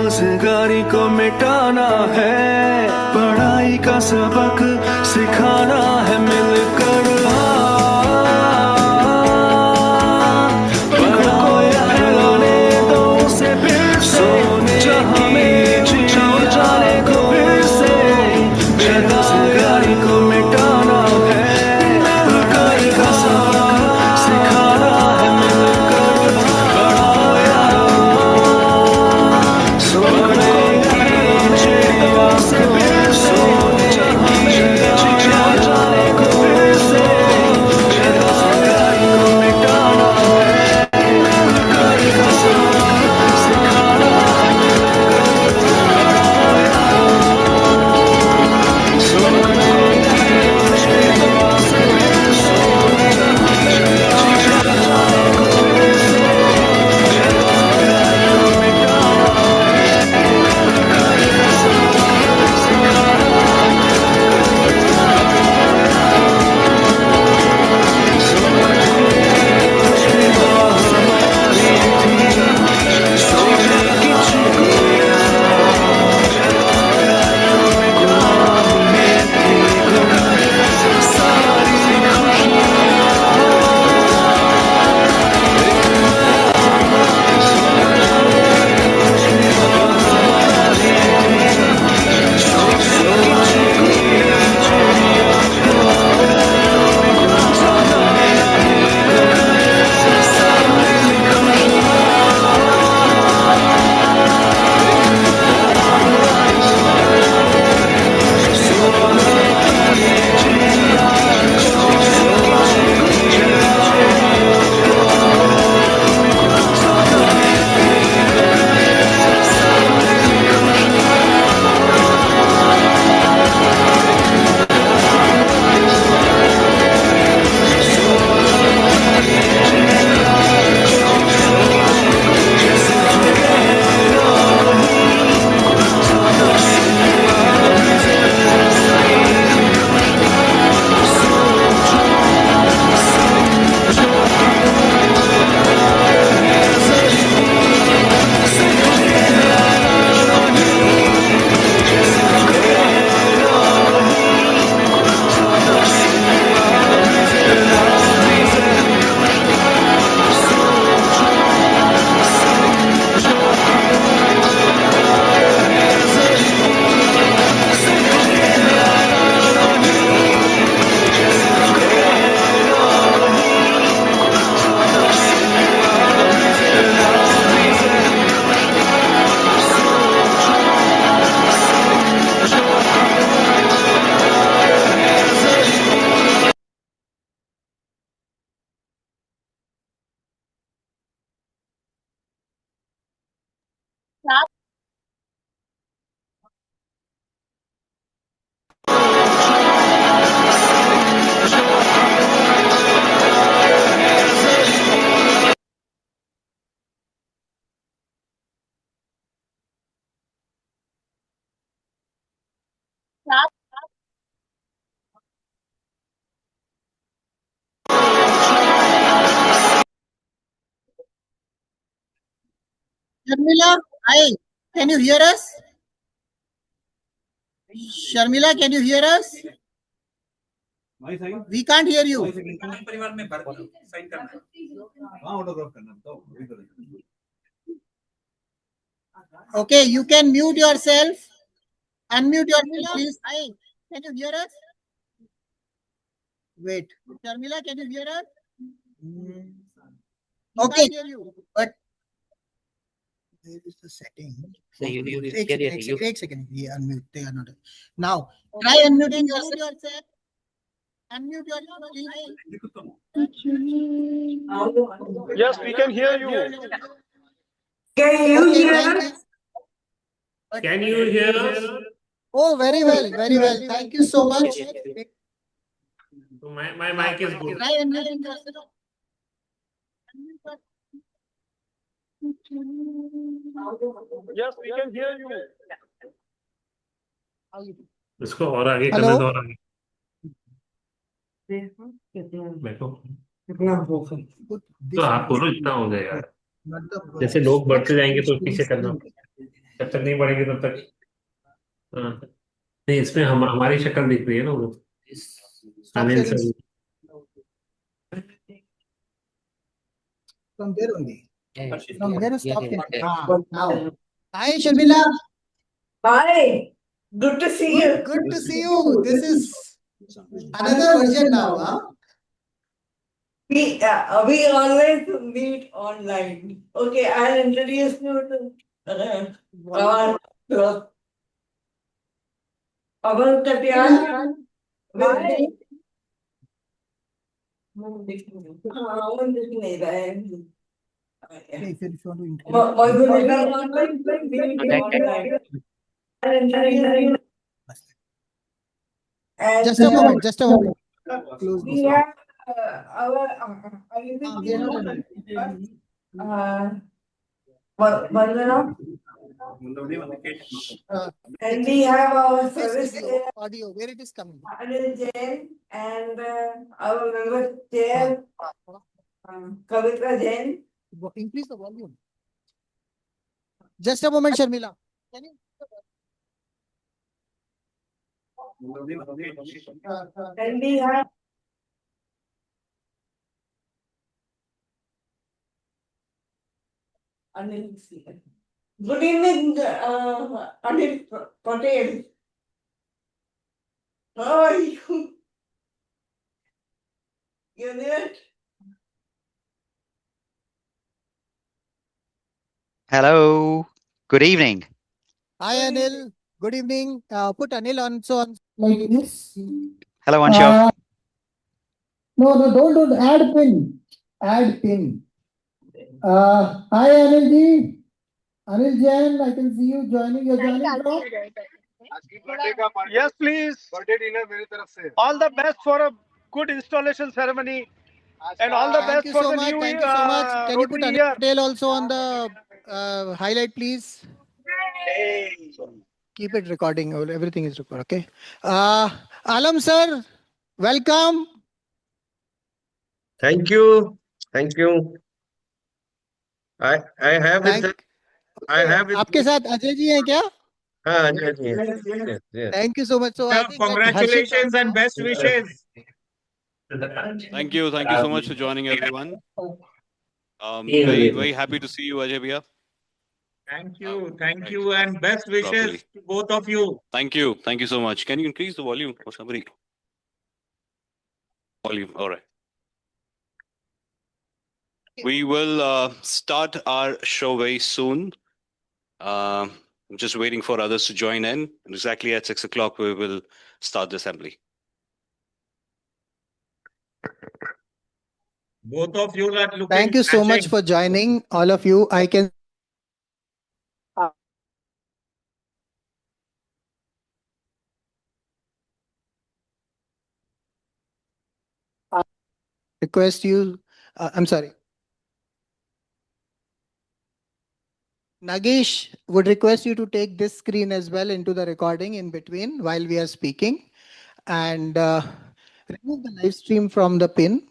बेरोजगारी को मिटाना है, पढ़ाई का सबक सिखाना है मिलकर। Sharmila, hi. Can you hear us? Sharmila, can you hear us? We can't hear you. Okay, you can mute yourself. Unmute yourself, please. Hi. Can you hear us? Wait. Sharmila, can you hear us? Okay. Hear you. But there is a setting. So you Take second. Yeah, unmute. They are not. Now, try unmuting yourself. Unmute yourself, please. Yes, we can hear you. Can you hear us? Can you hear us? Oh, very well, very well. Thank you so much. So my mic is good. Try unmuting yourself. Yes, we can hear you. इसको और आगे Hello? करना तो और आगे बैठो तो आप बोलो इतना हो जाएगा जैसे लोग बढ़ते जाएंगे तो पीछे करना जब तक नहीं बढ़ेगी तब तक। हाँ। नहीं, इसमें हमारी शक्ल दिख रही है ना वो। Stop Anil sharing sir. from there only. From there, stop sharing. Now. Hi, Sharmila. Hi, good to see you. Good to see you. This is another version now, huh? We always meet online. Okay, I'll introduce you to our Pawan Katyan. हाँ, वो दिख नहीं रहा है। Okay, if you want to increase. Meet online. I'll introduce you. And, Just a moment, just a moment. Close we this. have our We are not Vandana. And we have our service audio, where it is coming. Anil Jain and our member chair Kavita Jain. Increase the volume. Just a moment, Sharmila. Can you? And we have Anil. Good evening, Anil Patel. How are you? You're there? Hello. Good evening. Hi, Anil. Good evening. Put Anil on so on like this. Hello, Ansshav. No, don't add pin. Add pin. Hi, Anil ji. Anil Jain, I can see you joining. You're joining from? Yes, please. All the best for a good installation ceremony and all the Thank best you for so the much. new Thank you so much. Can you put Rotary Anil year. Patel also on the highlight, please? Keep it recording. Everything is recorded. Okay. Alam sir, welcome. Thank you. Thank you. I have with Thank. I have with आपके साथ अजय जी हैं क्या? yes, yes, yes. Thank you so much. So I think let Harshit Congratulations and best wishes. Thank you so much for joining, everyone. Very happy to see you, Ajay Bhaiya. Thank Right. you, and best wishes Properly. to both of you. Thank you so much. Can you increase the volume for somebody? Volume, all right. We will start our show very soon. I'm just waiting for others to join in. Exactly at 6 o'clock, we will start the assembly. Both of you are looking. Thank you so much for joining, all of you. I can request you. I'm sorry. Nagesh would request you to take this screen as well into the recording in between while we are speaking, and remove the live stream from the pin.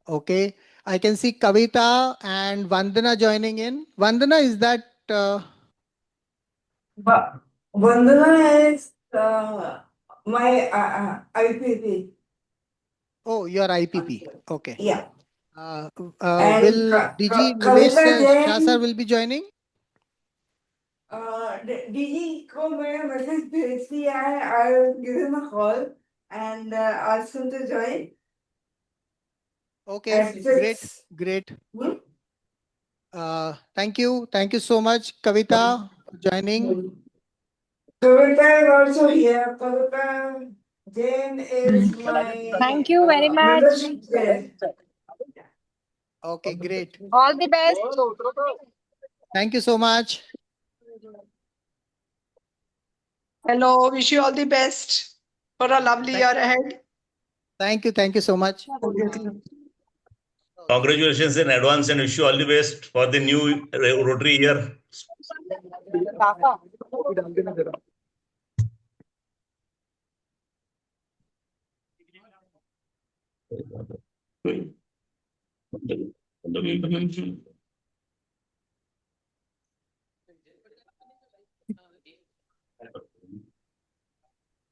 Okay. I can see Kavita and Vandana joining in. Vandana, is that Vandana is my IPP. oh, your IPP. Okay. Yeah. Will DG Nilesh Kavita Shah sir Jain. will be joining? DG को मैंने message भेज दिया है. I'll give him a call and ask him to join. Okay, At great, 6. great. Hmm? Thank you so much, Kavita, for joining. Kavita is also here. Kavita Jain is my Thank you very much. membership chair. Okay, great. All the best. Thank you so much. Hello, wish you all the best for a lovely year ahead. Thank you so much. Congratulations in advance and wish you all the best for the new Rotary year.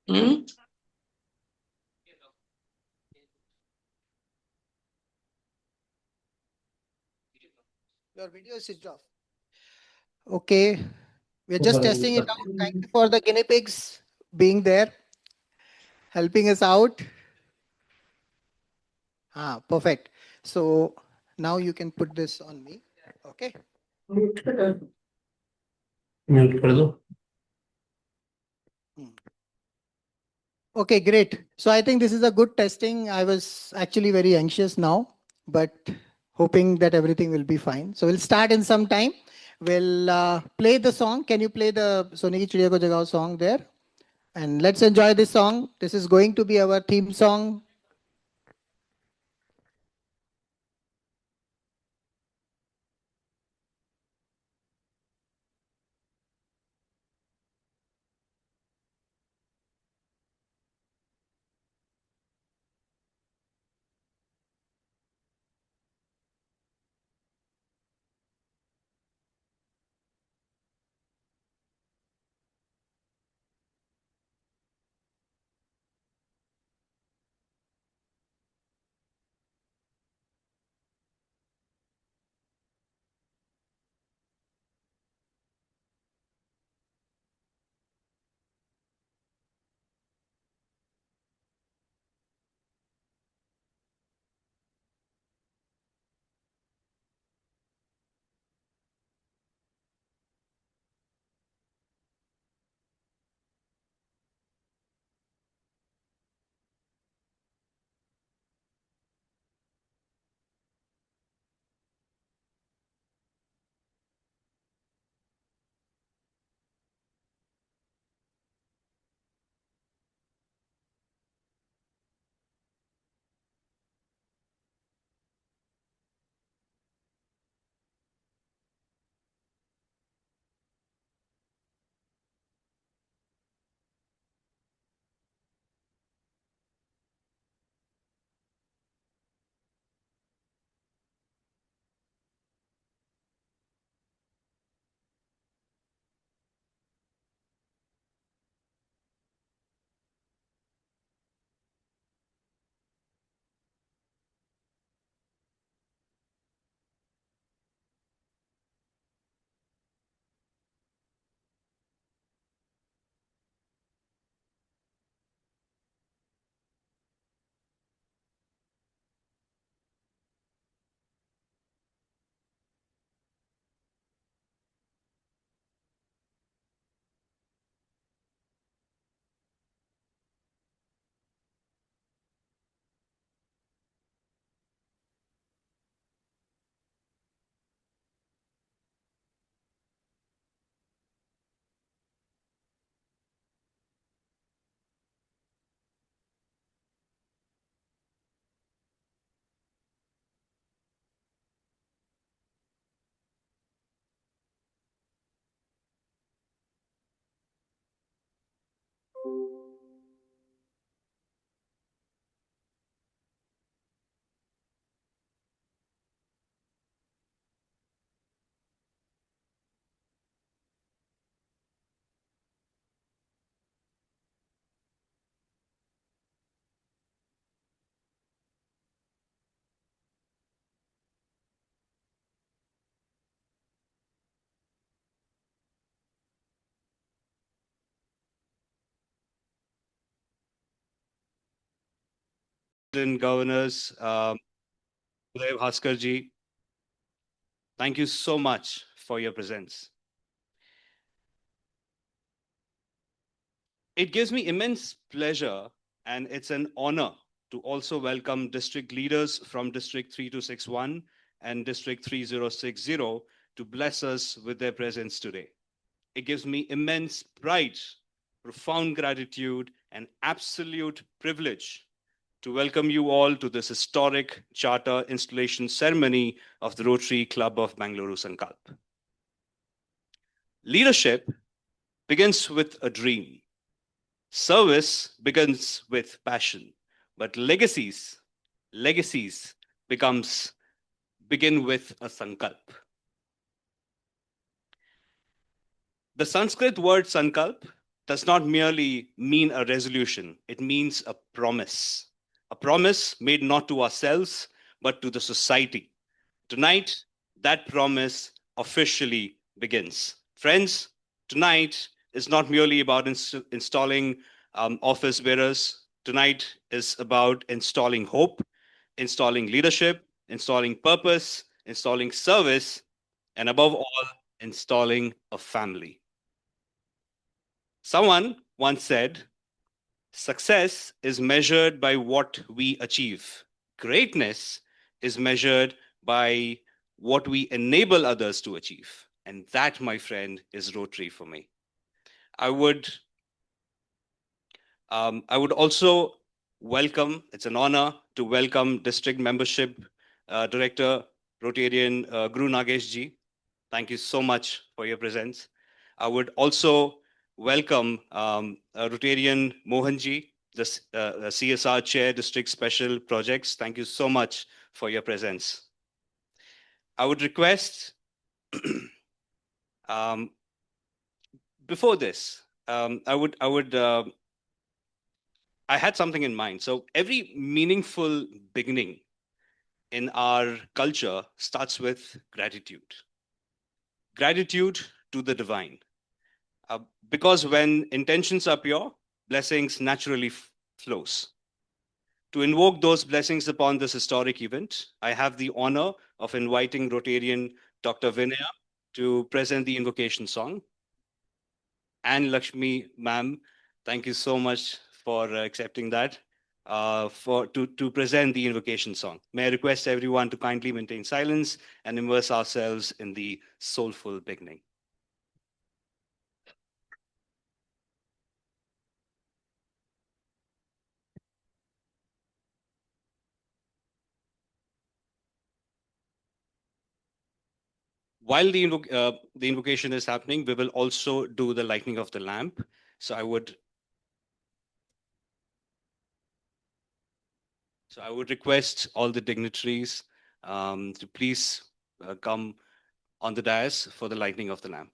Hmm? Your video is switched off. Okay, we're just testing it out. Thank you for the guinea pigs being there, helping us out. Ah, perfect. So now you can put this on me. Okay. Mute कर दो. Okay, great. So I think this is a good testing. I was actually very anxious now, but hoping that everything will be fine. So we'll start in some time. We'll play the song. Can you play the Sone ki Chidiya ko Jagao song there? And let's enjoy this song. This is going to be our theme song. Governors, Bhaskar ji, thank you so much for your presence. It gives me immense pleasure and it's an honor to also welcome district leaders from District 3261 and District 3060 to bless us with their presence today. It gives me immense pride, profound gratitude, and absolute privilege to welcome you all to this historic charter installation ceremony of the Rotary Club of Bengaluru Sankalp. Leadership begins with a dream. Service begins with passion, but legacies begin with a sankalp. The Sanskrit word Sankalp does not merely mean a resolution. It means a promise made not to ourselves, but to the society. Tonight, that promise officially begins. Friends, tonight is not merely about installing office bearers. Tonight is about installing hope, installing leadership, installing purpose, installing service, and above all, installing a family. Someone once said, success is measured by what we achieve. Greatness is measured by what we enable others to achieve. And that, my friend, is Rotary for me. I would also welcome, it's an honor to welcome District Membership Director, Rotarian Guru Nagesh ji. Thank you so much for your presence. I would also welcome Rotarian Mohan ji, the CSR Chair, District Special Projects. Thank you so much for your presence. I would request, before this, I had something in mind. So every meaningful beginning in our culture starts with gratitude. Gratitude to the divine. Because when intentions are pure, blessings naturally flows. To invoke those blessings upon this historic event, I have the honor of inviting Rotarian Dr. Vinaya to present the invocation song. And Lakshmi, ma'am, thank you so much for accepting that, to present the invocation song. May I request everyone to kindly maintain silence and immerse ourselves in the soulful beginning. While the invocation is happening, we will also do the lighting of the lamp. So I would request all the dignitaries to please come on the dais for the lighting of the lamp.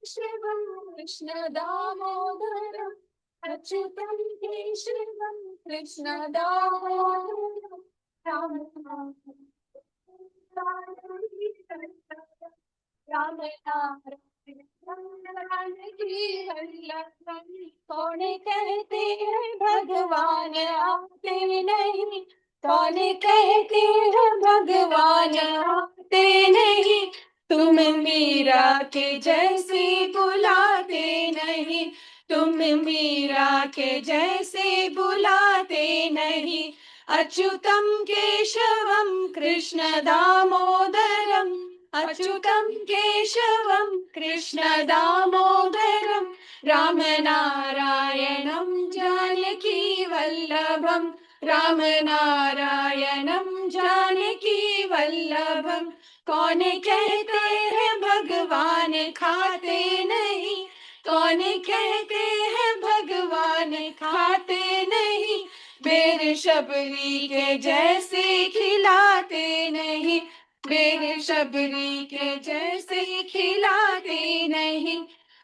Shivam Krishna Damodaram Achyutam Keshavam Krishna Damodaram Ram कौन कहते हैं भगवान आते नहीं कौन कहते हैं भगवान आते नहीं तुम मीरा के जैसे बुलाते नहीं तुम मीरा के जैसे बुलाते नहीं अच्युतम केशवम कृष्ण दामोदरम अच्युतम केशवम कृष्ण दामोदरम राम नारायणं जानकी वल्लभम राम नारायणं जानकी वल्लभम कौन कहते हैं भगवान खाते नहीं कौन कहते हैं भगवान खाते नहीं बेर शबरी के जैसे खिलाते नहीं बेर शबरी के जैसे खिलाते नहीं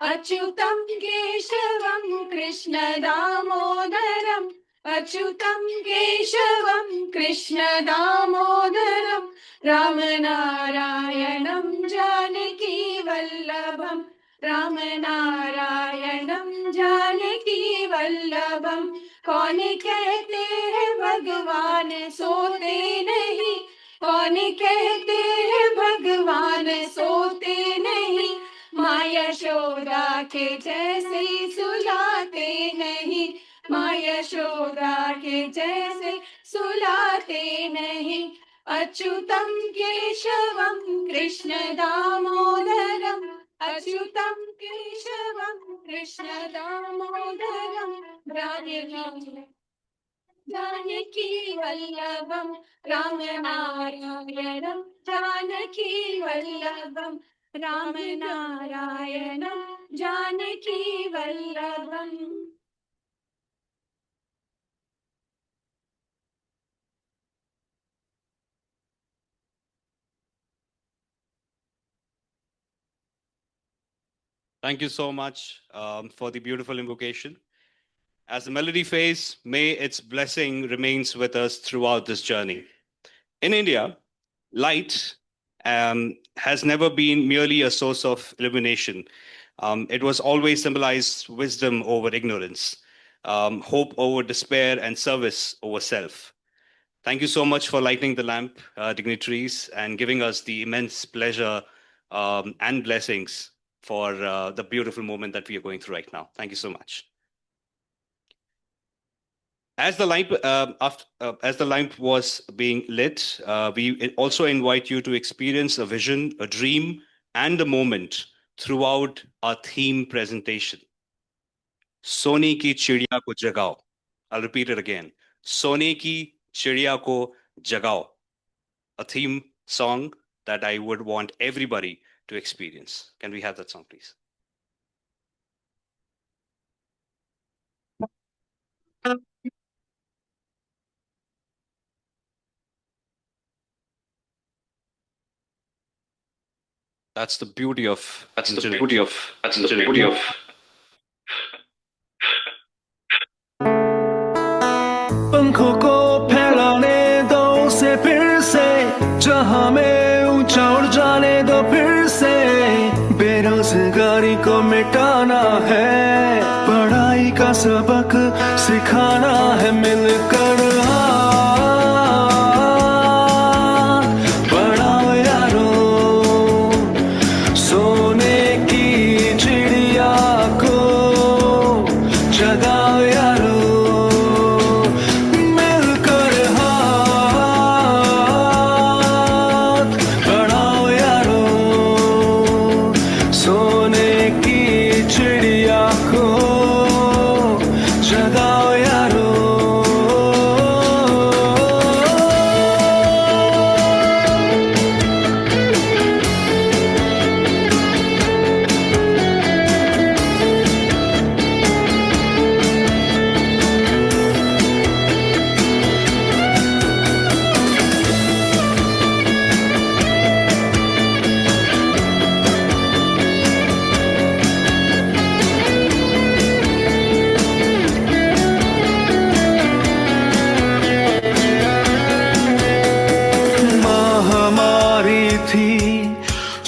अच्युतम केशवम कृष्ण दामोदरम अच्युतम केशवम कृष्ण दामोदरम राम नारायणं जानकी वल्लभम राम नारायणं जानकी वल्लभम कौन कहते हैं भगवान सोते नहीं कौन कहते हैं भगवान सोते नहीं, माँ यशोदा के जैसे सुलाते नहीं, माँ यशोदा के जैसे सुलाते नहीं। Achyutam Keshavam Krishna Damodaram, Achyutam Keshavam Krishna Damodaram, Janaki Vallabham Ram नारायणम, Janaki Vallabham Ram नारायणम, Janaki Vallabham. Thank you so much for the beautiful invocation. As the melody fades, may its blessing remains with us throughout this journey. In India, light has never been merely a source of illumination. It was always symbolized wisdom over ignorance, hope over despair, and service over self. Thank you so much for lighting the lamp, dignitaries, and giving us the immense pleasure and blessings for the beautiful moment that we are going through right now. Thank you so much. As the lamp was being lit, we also invite you to experience a vision, a dream, and a moment throughout our theme presentation. Sone ki Chidiya ko Jagao. I'll repeat it again. Sone ki Chidiya ko Jagao. A theme song that I would want everybody to experience. Can we have that song, please? That's the beauty of पंखों को फैलाने दो उसे फिर से, जहां में ऊंचा उड़ जाने दो फिर से। बेरोजगारी को मिटाना है, पढ़ाई का सबक सिखाना है, मिलकर बढ़ाओ यारो सोने की चिड़िया को, जगाओ यारो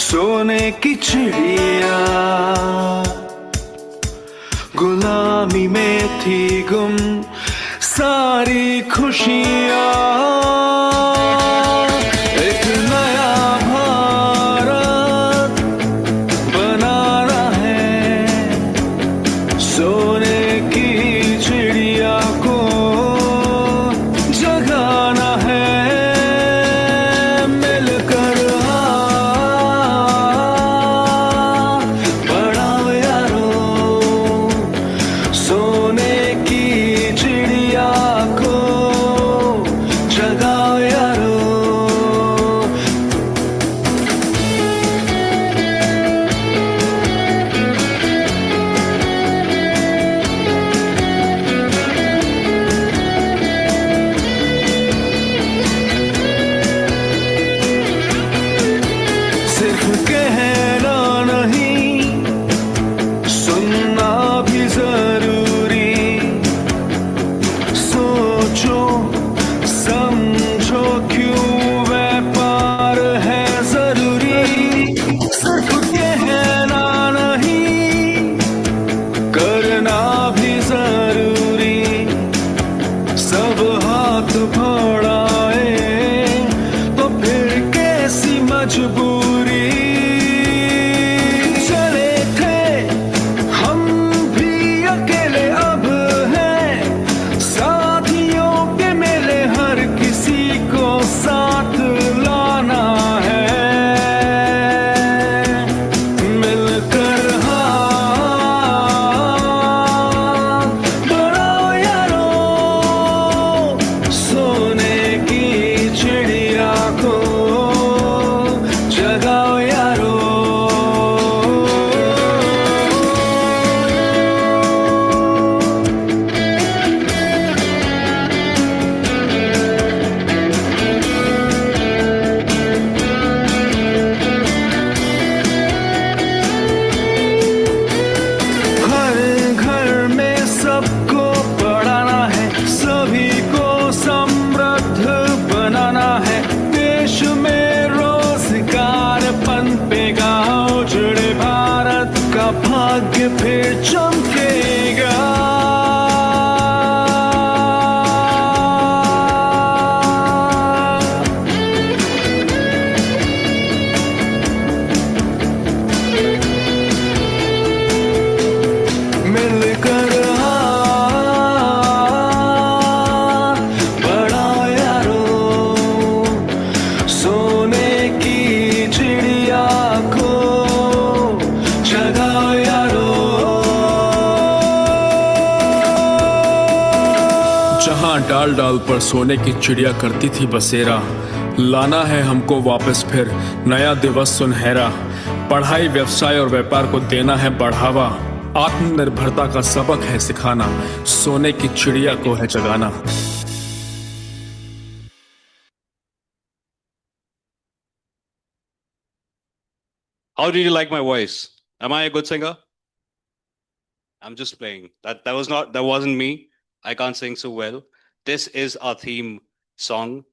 सोने की चिड़िया, गुलामी में थी गुम सारी खुशियाँ। एक नया भारत बनाना है, सोने की चिड़िया को जगाना है, मिलकर बढ़ाओ यारो सोने की चिड़िया को, जगाओ साथ लाना है मिलकर हाथ बढ़ाओ यारो सोने की चिड़िया को जगाओ यारो हर घर में सबको पढ़ाना है सभी को समृद्ध बनाना है देश में रोजगार पनपेगा उजड़े भारत का भाग्य फिर चमकेगा मिलकर हाथ बढ़ाओ यारो सोने की चिड़िया को जगाओ यारो जहां डाल डाल पर सोने की चिड़िया करती थी बसेरा लाना है हमको वापस फिर नया दिवस सुनहरा पढ़ाई व्यवसाय और व्यापार को देना है बढ़ावा आत्मनिर्भरता का सबक है सिखाना सोने की चिड़िया को है जगाना How did you like my voice? Am I a good singer? I'm just playing. That wasn't me. I can't sing so well. This is our theme song.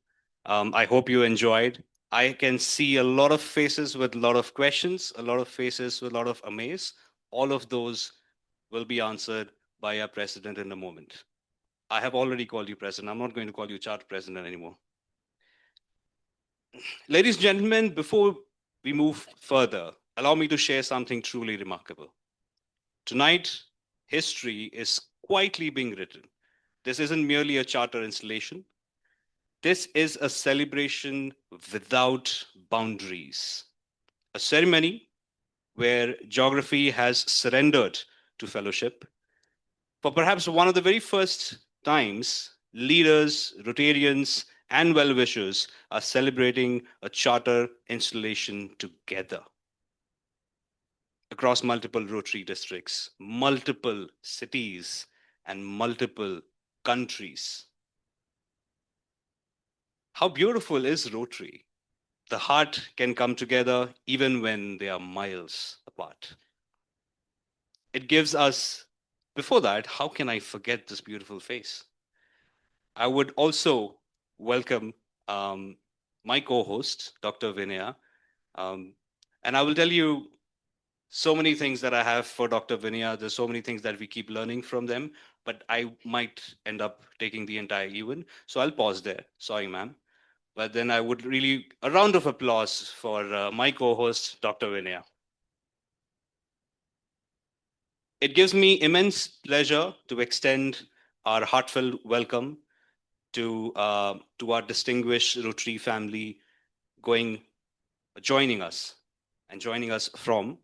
I hope you enjoyed. I can see a lot of faces with a lot of questions, a lot of faces with a lot of amaze. All of those will be answered by our president in a moment. I have already called you president. I'm not going to call you charter president anymore. Ladies and gentlemen, before we move further, allow me to share something truly remarkable. Tonight, history is quietly being written. This isn't merely a charter installation. This is a celebration without boundaries. A ceremony where geography has surrendered to fellowship. For perhaps one of the very first times, leaders, Rotarians, and well-wishers are celebrating a charter installation together. Across multiple Rotary districts, multiple cities, and multiple countries. How beautiful is Rotary? The heart can come together even when they are miles apart. It gives us, before that, how can I forget this beautiful face? I would also welcome my co-host, Dr. Vinaya. And I will tell you so many things that I have for Dr. Vinaya. There's so many things that we keep learning from them, but I might end up taking the entire event. So I'll pause there. Sorry, ma'am. But then I would really, a round of applause for my co-host, Dr. Vinaya. It gives me immense pleasure to extend our heartfelt welcome to our distinguished Rotary family joining us from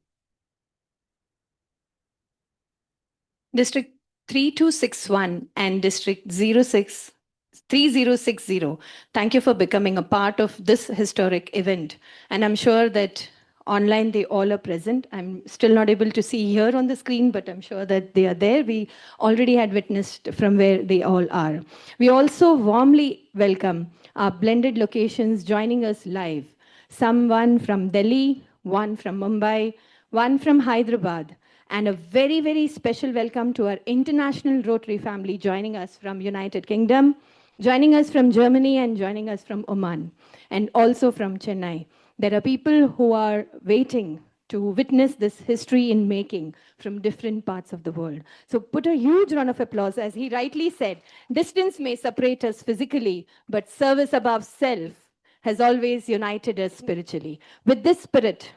District 3261 and District 3060. Thank you for becoming a part of this historic event. And I'm sure that online they all are present. I'm still not able to see here on the screen, but I'm sure that they are there. We already had witnessed from where they all are. We also warmly welcome our blended locations joining us live. Someone from Delhi, one from Mumbai, one from Hyderabad, and a very, very special welcome to our international Rotary family joining us from United Kingdom, joining us from Germany, and joining us from Oman, and also from Chennai. There are people who are waiting to witness this history in making from different parts of the world. So put a huge round of applause. As he rightly said, distance may separate us physically, but service above self has always united us spiritually. With this spirit,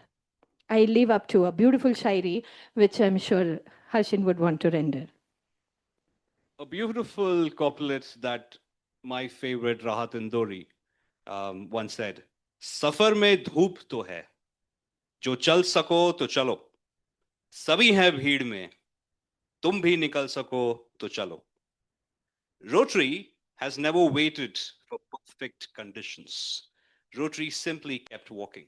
I live up to a beautiful shairi, which I'm sure Harshin would want to render. A beautiful couplet that my favorite Rahat Indori once said, "Safar mein dhoop to hai, jo chal sako to chalo. Sabhi hai bheed mein, tum bhi nikal sako to chalo." Rotary has never waited for perfect conditions. Rotary simply kept walking.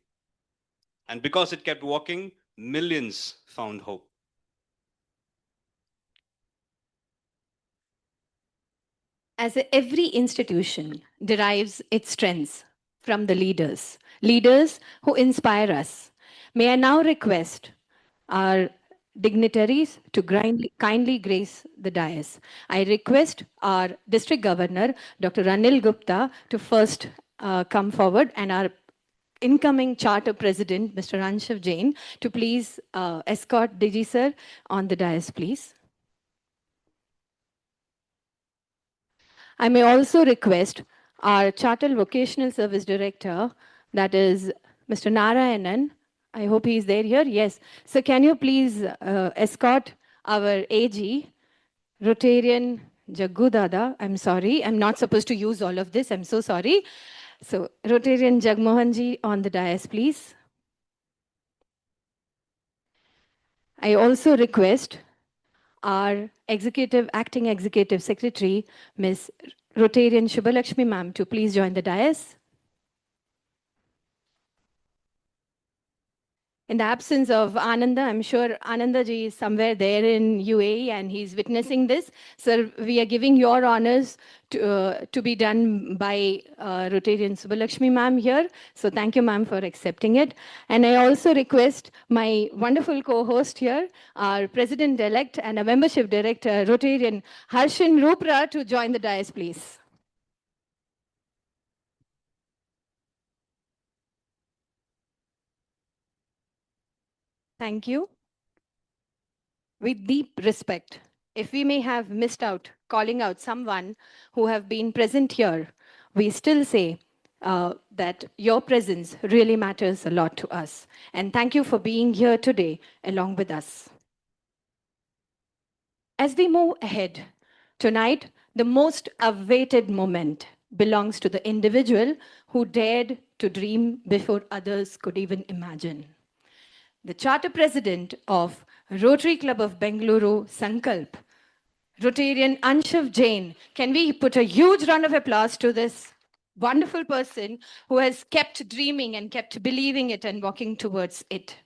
And because it kept walking, millions found hope. As every institution derives its strengths from the leaders, leaders who inspire us, may I now request our dignitaries to kindly grace the dais. I request our district governor, Dr. Anil Gupta, to first come forward, and our incoming charter president, Mr. Ansshav Jain, to please escort DG sir on the dais, please. I may also request our Chartered Vocational Service Director, that is Mr. Narayanan. I hope he is there here. Yes. So can you please escort our AG, Rotarian Jaggu Dada. I'm sorry. I'm not supposed to use all of this. I'm so sorry. So Rotarian Jagmohanji on the dais, please. I also request our acting executive secretary, Ms. Rotarian Shubhalakshmi ma'am, to please join the dais. In the absence of Ananda, I'm sure Ananda ji is somewhere there in UAE and he's witnessing this. Sir, we are giving your honors to be done by Rotarian Subbalakshmi ma'am here. So thank you, ma'am, for accepting it. And I also request my wonderful co-host here, our president-elect and a membership director, Rotarian Harshin Rupra, to join the dais, please. Thank you. With deep respect, if we may have missed out calling out someone who have been present here, we still say that your presence really matters a lot to us. And thank you for being here today along with us. As we move ahead, tonight, the most awaited moment belongs to the individual who dared to dream before others could even imagine. The charter president of Rotary Club of Bengaluru Sankalp, Rotarian Ansshav Jain. Can we put a huge round of applause to this wonderful person who has kept dreaming and kept believing it and walking towards it?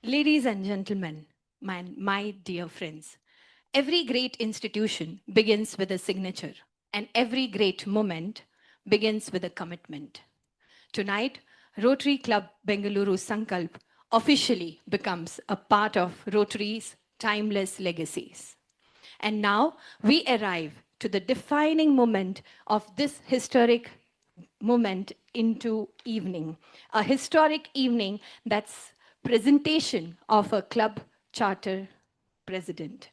Ladies and gentlemen, my dear friends, every great institution begins with a signature, and every great moment begins with a commitment. Tonight, Rotary Club Bengaluru Sankalp officially becomes a part of Rotary's timeless legacies. And now we arrive to the defining moment of this historic moment into evening, a historic evening that's presentation of a club charter president.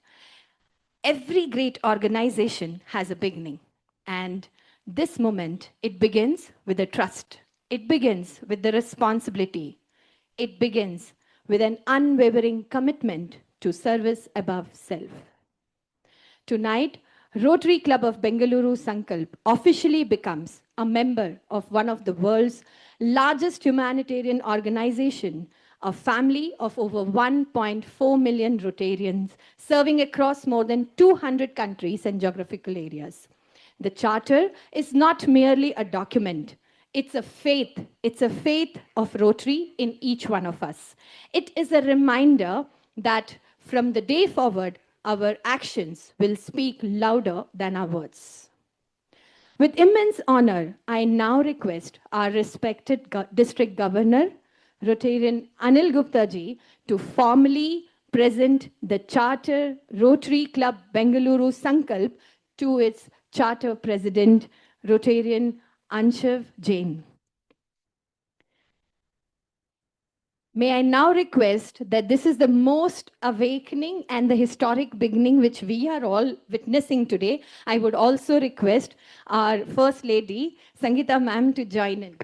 Every great organization has a beginning, and this moment, it begins with a trust. It begins with the responsibility. It begins with an unwavering commitment to service above self. Tonight, Rotary Club of Bengaluru Sankalp officially becomes a member of one of the world's largest humanitarian organization, a family of over 1.4 million Rotarians serving across more than 200 countries and geographical areas. The charter is not merely a document. It's a faith. It's a faith of Rotary in each one of us. It is a reminder that from the day forward, our actions will speak louder than our words. With immense honor, I now request our respected District Governor, Rotarian Anil Gupta ji, to formally present the Charter Rotary Club Bengaluru Sankalp to its Charter President, Rotarian Ansshav Jain. May I now request that this is the most awakening and the historic beginning which we are all witnessing today. I would also request our First Lady, Sangeeta ma'am, to join in.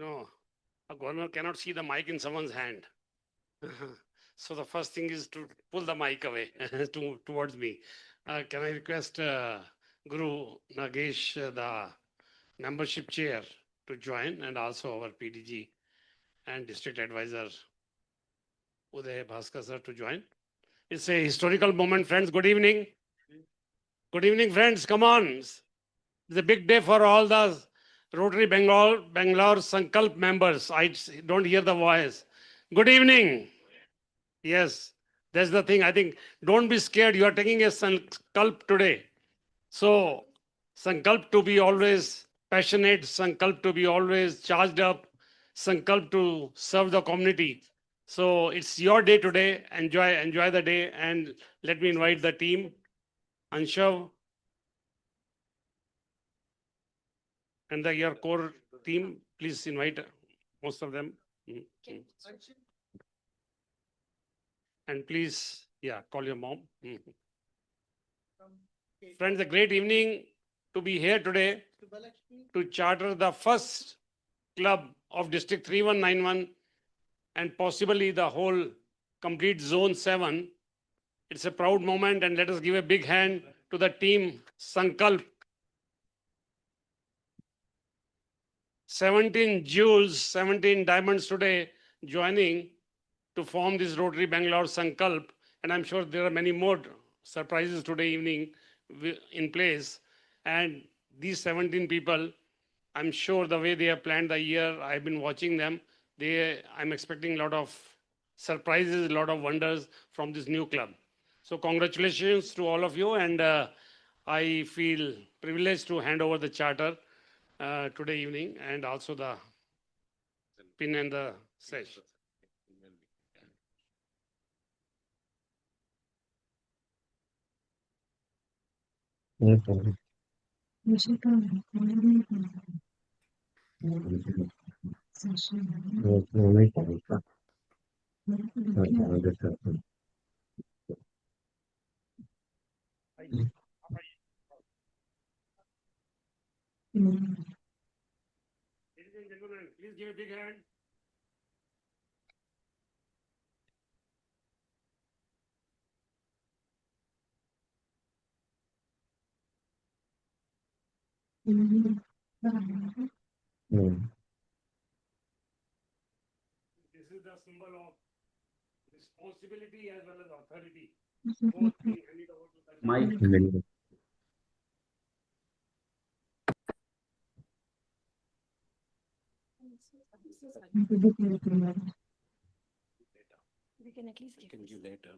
a governor cannot see the mic in someone's hand. So the first thing is to pull the mic away towards me. Can I request Guru Nagesh, the membership chair, to join, and also our PDG and district advisor Uday Bhaskar sir to join. It's a historical moment, friends. Good evening. Good evening, friends. Come on. It's a big day for all the Rotary Bengaluru Sankalp members. I don't hear the voice. Good evening. Yes, that's the thing. I think don't be scared. You are taking a Sankalp today. So Sankalp to be always passionate, Sankalp to be always charged up, Sankalp to serve the community. So it's your day today. Enjoy the day, and let me invite the team. Ansshav and your core team, please invite most of them. And please, call your mom. Friends, a great evening to be here today to charter the first club of District 3191 and possibly the whole complete Zone 7. It's a proud moment, and let us give a big hand to the team Sankalp. 17 jewels, 17 diamonds today joining to form this Rotary Bengaluru Sankalp, and I'm sure there are many more surprises today evening in place. And these 17 people, I'm sure the way they have planned the year, I've been watching them, I'm expecting a lot of surprises, a lot of wonders from this new club. So congratulations to all of you, and I feel privileged to hand over the charter today evening, and also the pin and the sash. Ladies and gentlemen, please give a big hand. This is the symbol of responsibility as well as authority. Both being handed over to the We can at least Can give later.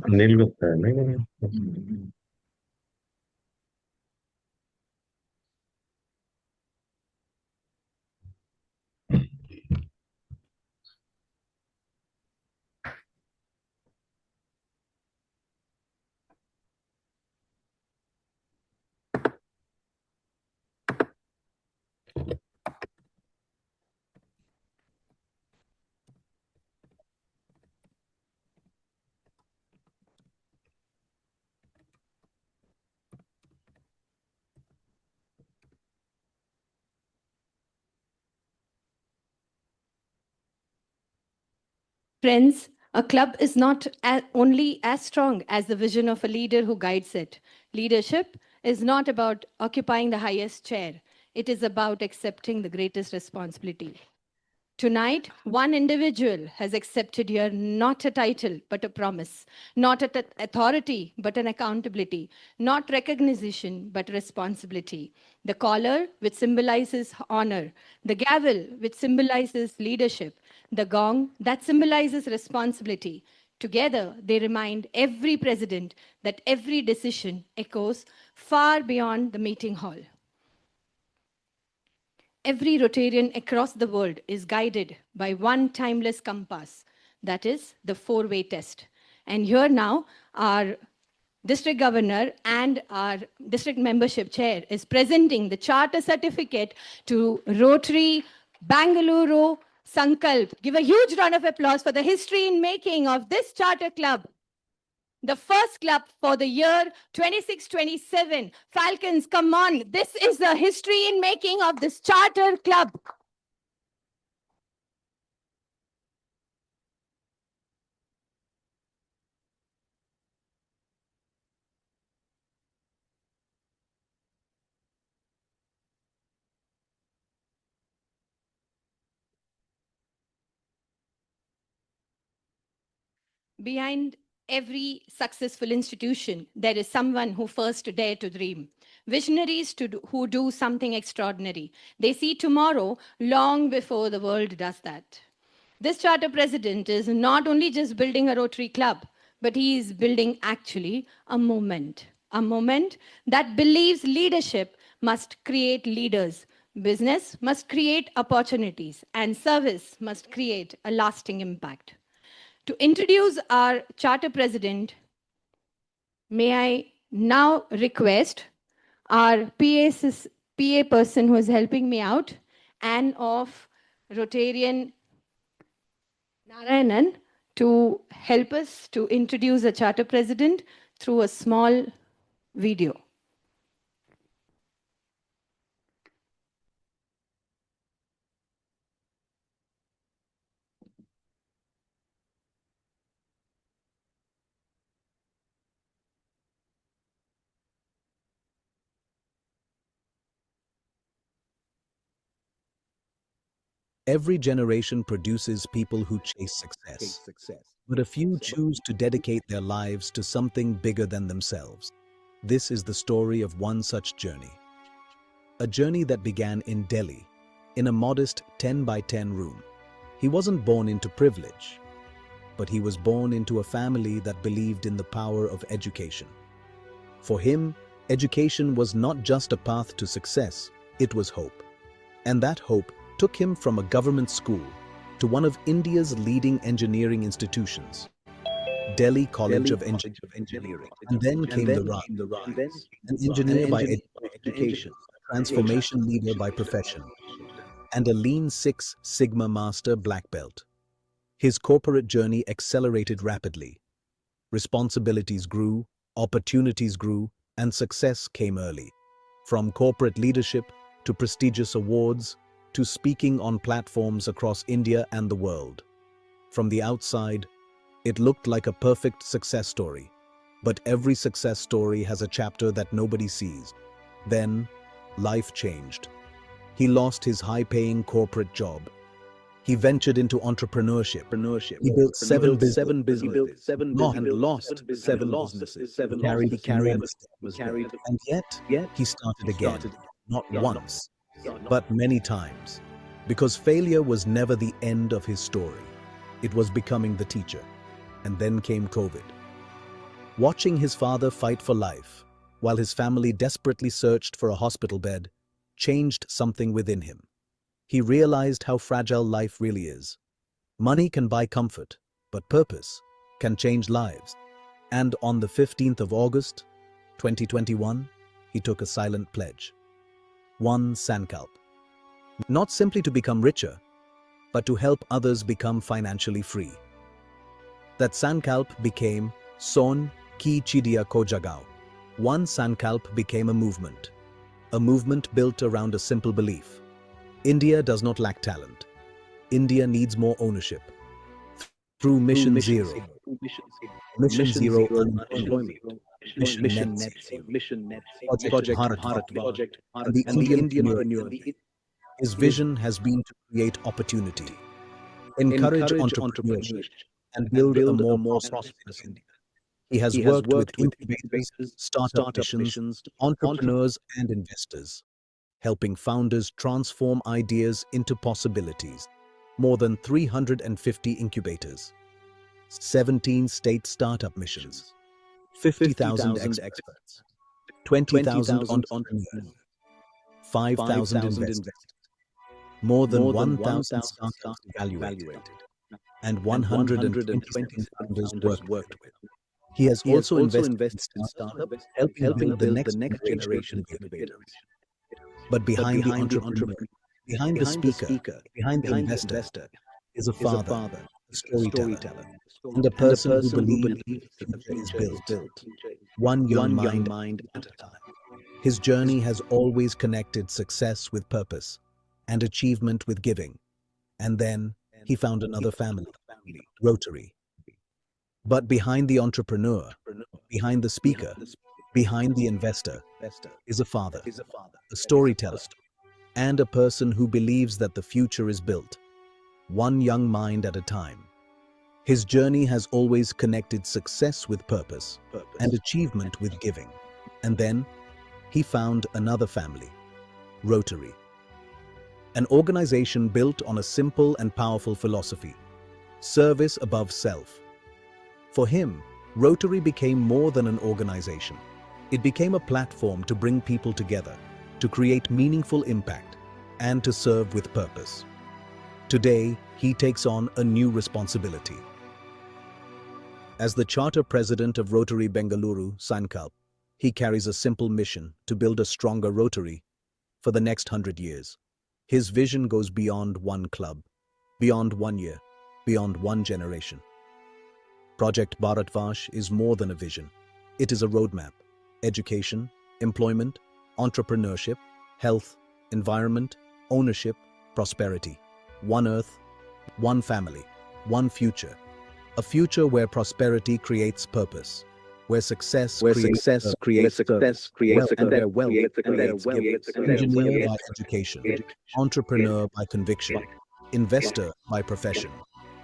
Anil Gupta, Friends, a club is not only as strong as the vision of a leader who guides it. Leadership is not about occupying the highest chair. It is about accepting the greatest responsibility. Tonight, one individual has accepted here not a title, but a promise, not an authority, but an accountability, not recognition, but responsibility. The collar, which symbolizes honor, the gavel, which symbolizes leadership, the gong, that symbolizes responsibility. Together, they remind every president that every decision echoes far beyond the meeting hall. Every Rotarian across the world is guided by one timeless compass, that is the four-way test. And here now, our district governor and our district membership chair is presenting the charter certificate to Rotary Bengaluru Sankalp. Give a huge round of applause for the history in making of this charter club. The first club for the year 26-27. Falcons, come on. This is the history in making of this charter club. Behind every successful institution, there is someone who first dare to dream. Visionaries who do something extraordinary. They see tomorrow long before the world does that. This charter president is not only just building a Rotary club, but he is building actually a movement that believes leadership must create leaders, business must create opportunities, and service must create a lasting impact. To introduce our charter president, may I now request our PA person who is helping me out, and of Rotarian Narayanan, to help us to introduce the charter president through a small video. Every generation produces people who chase success, but a few choose to dedicate their lives to something bigger than themselves. This is the story of one such journey. A journey that began in Delhi, in a modest 10 by 10 room. He wasn't born into privilege, but he was born into a family that believed in the power of education. For him, education was not just a path to success, it was hope. And that hope took him from a government school to one of India's leading engineering institutions, Delhi College of Engineering. And then came the rise, an engineer by education, a transformation leader by profession, and a Lean Six Sigma Master Black Belt. His corporate journey accelerated rapidly. Responsibilities grew, opportunities grew, and success came early. From corporate leadership to prestigious awards, to speaking on platforms across India and the world. From the outside, it looked like a perfect success story. But every success story has a chapter that nobody sees. Then, life changed. He lost his high-paying corporate job. He ventured into entrepreneurship. He built seven businesses. And lost seven businesses. And yet, he started again. Not once, but many times, because failure was never the end of his story. It was becoming the teacher. And then came COVID. Watching his father fight for life, while his family desperately searched for a hospital bed, changed something within him. He realized how fragile life really is. Money can buy comfort, but purpose can change lives. And on the 15th of August, 2021, he took a silent pledge. One Sankalp. Not simply to become richer, but to help others become financially free. That Sankalp became Sone ki Chidiya ko Jagao. One Sankalp became a movement built around a simple belief. India does not lack talent. India needs more ownership. Through Mission Zero unemployment, Mission Net Zero, Project BharatVarsh, and the Indian entrepreneur. His vision has been to create opportunity, encourage entrepreneurship, and build a more prosperous India. He has worked with incubators, startup missions, entrepreneurs, and investors, helping founders transform ideas into possibilities. More than 350 incubators. 17 state startup missions, 50,000 experts, 20,000 entrepreneurs, 5,000 investors, more than 1,000 startups evaluated, and 120 founders worked with. He has also invested in startups, helping build the next generation of innovators. But behind the entrepreneur, behind the speaker, behind the investor, is a father, a storyteller, and a person who believes the future is built, one young mind at a time. His journey has always connected success with purpose and achievement with giving. And then he found another family, Rotary. But behind the entrepreneur, behind the speaker, behind the investor, is a father, a storyteller, and a person who believes that the future is built, one young mind at a time. His journey has always connected success with purpose and achievement with giving. And then he found another family, Rotary, an organization built on a simple and powerful philosophy: service above self. For him, Rotary became more than an organization. It became a platform to bring people together, to create meaningful impact, and to serve with purpose. Today, he takes on a new responsibility. As the Charter President of Rotary Bengaluru Sankalp, he carries a simple mission to build a stronger Rotary for the next 100 years. His vision goes beyond one club, beyond 1 year, beyond one generation. Project BharatVarsh is more than a vision. It is a roadmap. Education, employment, entrepreneurship, health, environment, ownership, prosperity. One earth, one family, one future. A future where prosperity creates purpose, where success creates wealth, and where wealth creates giving. Engineer by education, entrepreneur by conviction, investor by profession,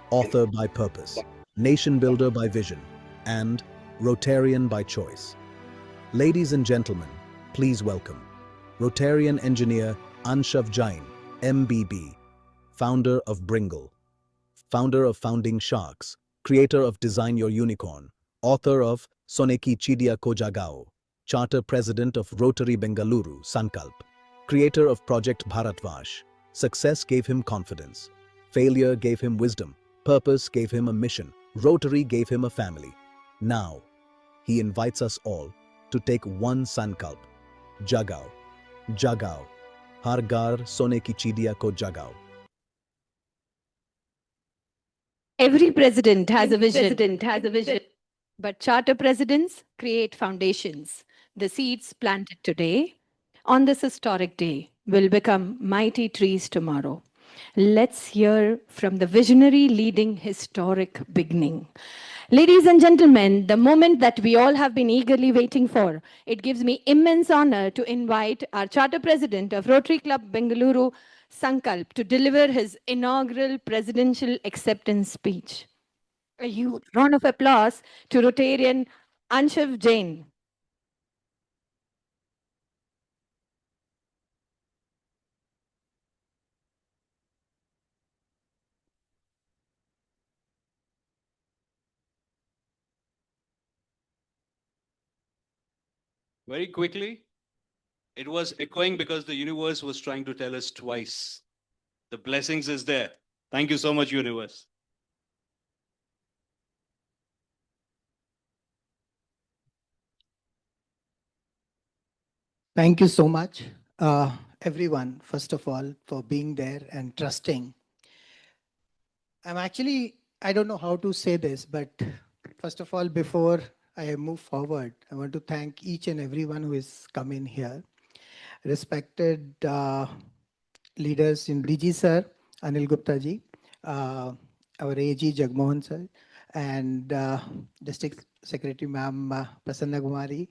author by purpose, nation builder by vision, and Rotarian by choice. Ladies and gentlemen, please welcome Rotarian engineer Ansshav Jain, MBB, founder of Bringle, founder of Founding Sharks, creator of Design Your Unicorn, author of Sone Chidiya Jagao, charter president of Rotary Bengaluru Sankalp, creator of Project BharatVarsh. Success gave him confidence, failure gave him wisdom, purpose gave him a mission, Rotary gave him a family. Now, he invites us all to take one Sankalp, Jagao, Jagao, Har Ghar Sone Ki Chidiya Ko Jagao. Every president has a vision. But charter presidents create foundations. The seeds planted today, on this historic day, will become mighty trees tomorrow. Let's hear from the visionary leading historic beginning. Ladies and gentlemen, the moment that we all have been eagerly waiting for, it gives me immense honor to invite our charter president of Rotary Club Bengaluru Sankalp to deliver his inaugural presidential acceptance speech. A huge round of applause to Rotarian Ansshav Jain. Very quickly, it was echoing because the universe was trying to tell us twice. The blessings is there. Thank you so much, universe. Thank you so much, everyone, first of all, for being there and trusting. I don't know how to say this, but first of all, before I move forward, I want to thank each and everyone who has come in here. Respected leaders in DG sir, Anil Gupta ji, our AG Jagmohan sir, and District Secretary Ma'am Prasanna Kumari,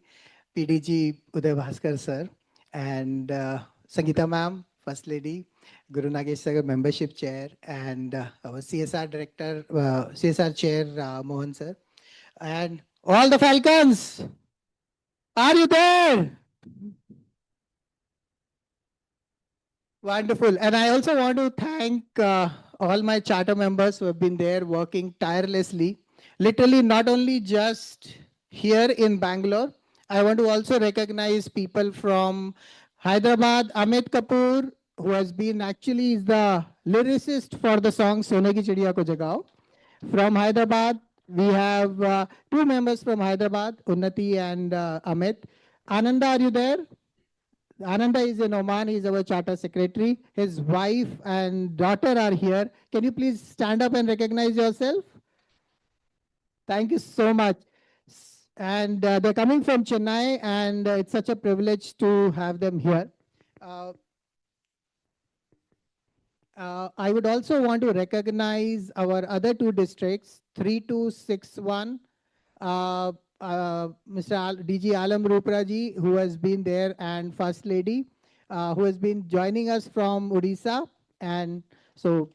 PDG Uday Bhaskar sir, and Sangeeta ma'am, First Lady, Guru Nagesh sir, Membership Chair, and our CSR Director, CSR Chair Mohan sir, and all the Falcons. Are you there? Wonderful. And I also want to thank all my charter members who have been there working tirelessly Literally, not only just here in Bangalore, I want to also recognize people from Hyderabad, Amit Kapoor, who has been actually is the lyricist for the song Sone Ki Chidiya Ko Jagao. From Hyderabad, we have two members from Hyderabad, Unnati and Amit. Ananda, are you there? Ananda is in Oman. He's our charter secretary. His wife and daughter are here. Can you please stand up and recognize yourself? Thank you so much. And they're coming from Chennai, and it's such a privilege to have them here. I would also want to recognize our other two districts, 3261, Mr. DG Alam Rupraji, who has been there, and First Lady, who has been joining us from Odisha. And so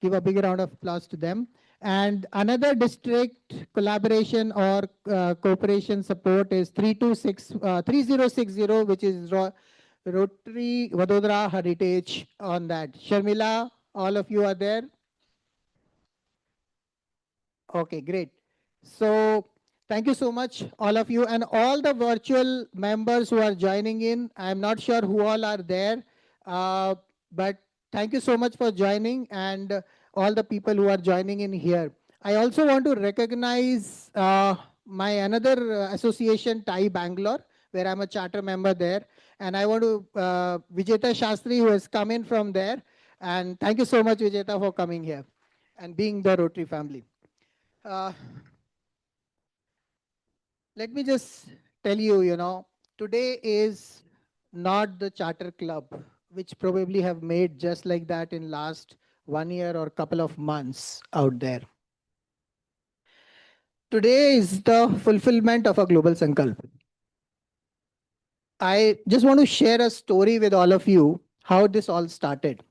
give a big round of applause to them. And another district collaboration or cooperation support is 3060, which is Rotary Vadodara Heritage on that. Sharmila, all of you are there? Okay, great. So thank you so much, all of you, and all the virtual members who are joining in. I'm not sure who all are there, but thank you so much for joining, and all the people who are joining in here. I also want to recognize my another association, TIE Bangalore, where I'm a charter member there. And I want to, Vijeta Shastri, who has come in from there. And thank you so much, Vijeta, for coming here and being the Rotary family. Let me just tell you, today is not the charter club, which probably have made just like that in last 1 year or couple of months out there. Today is the fulfillment of a global Sankalp. I just want to share a story with all of you, how this all started.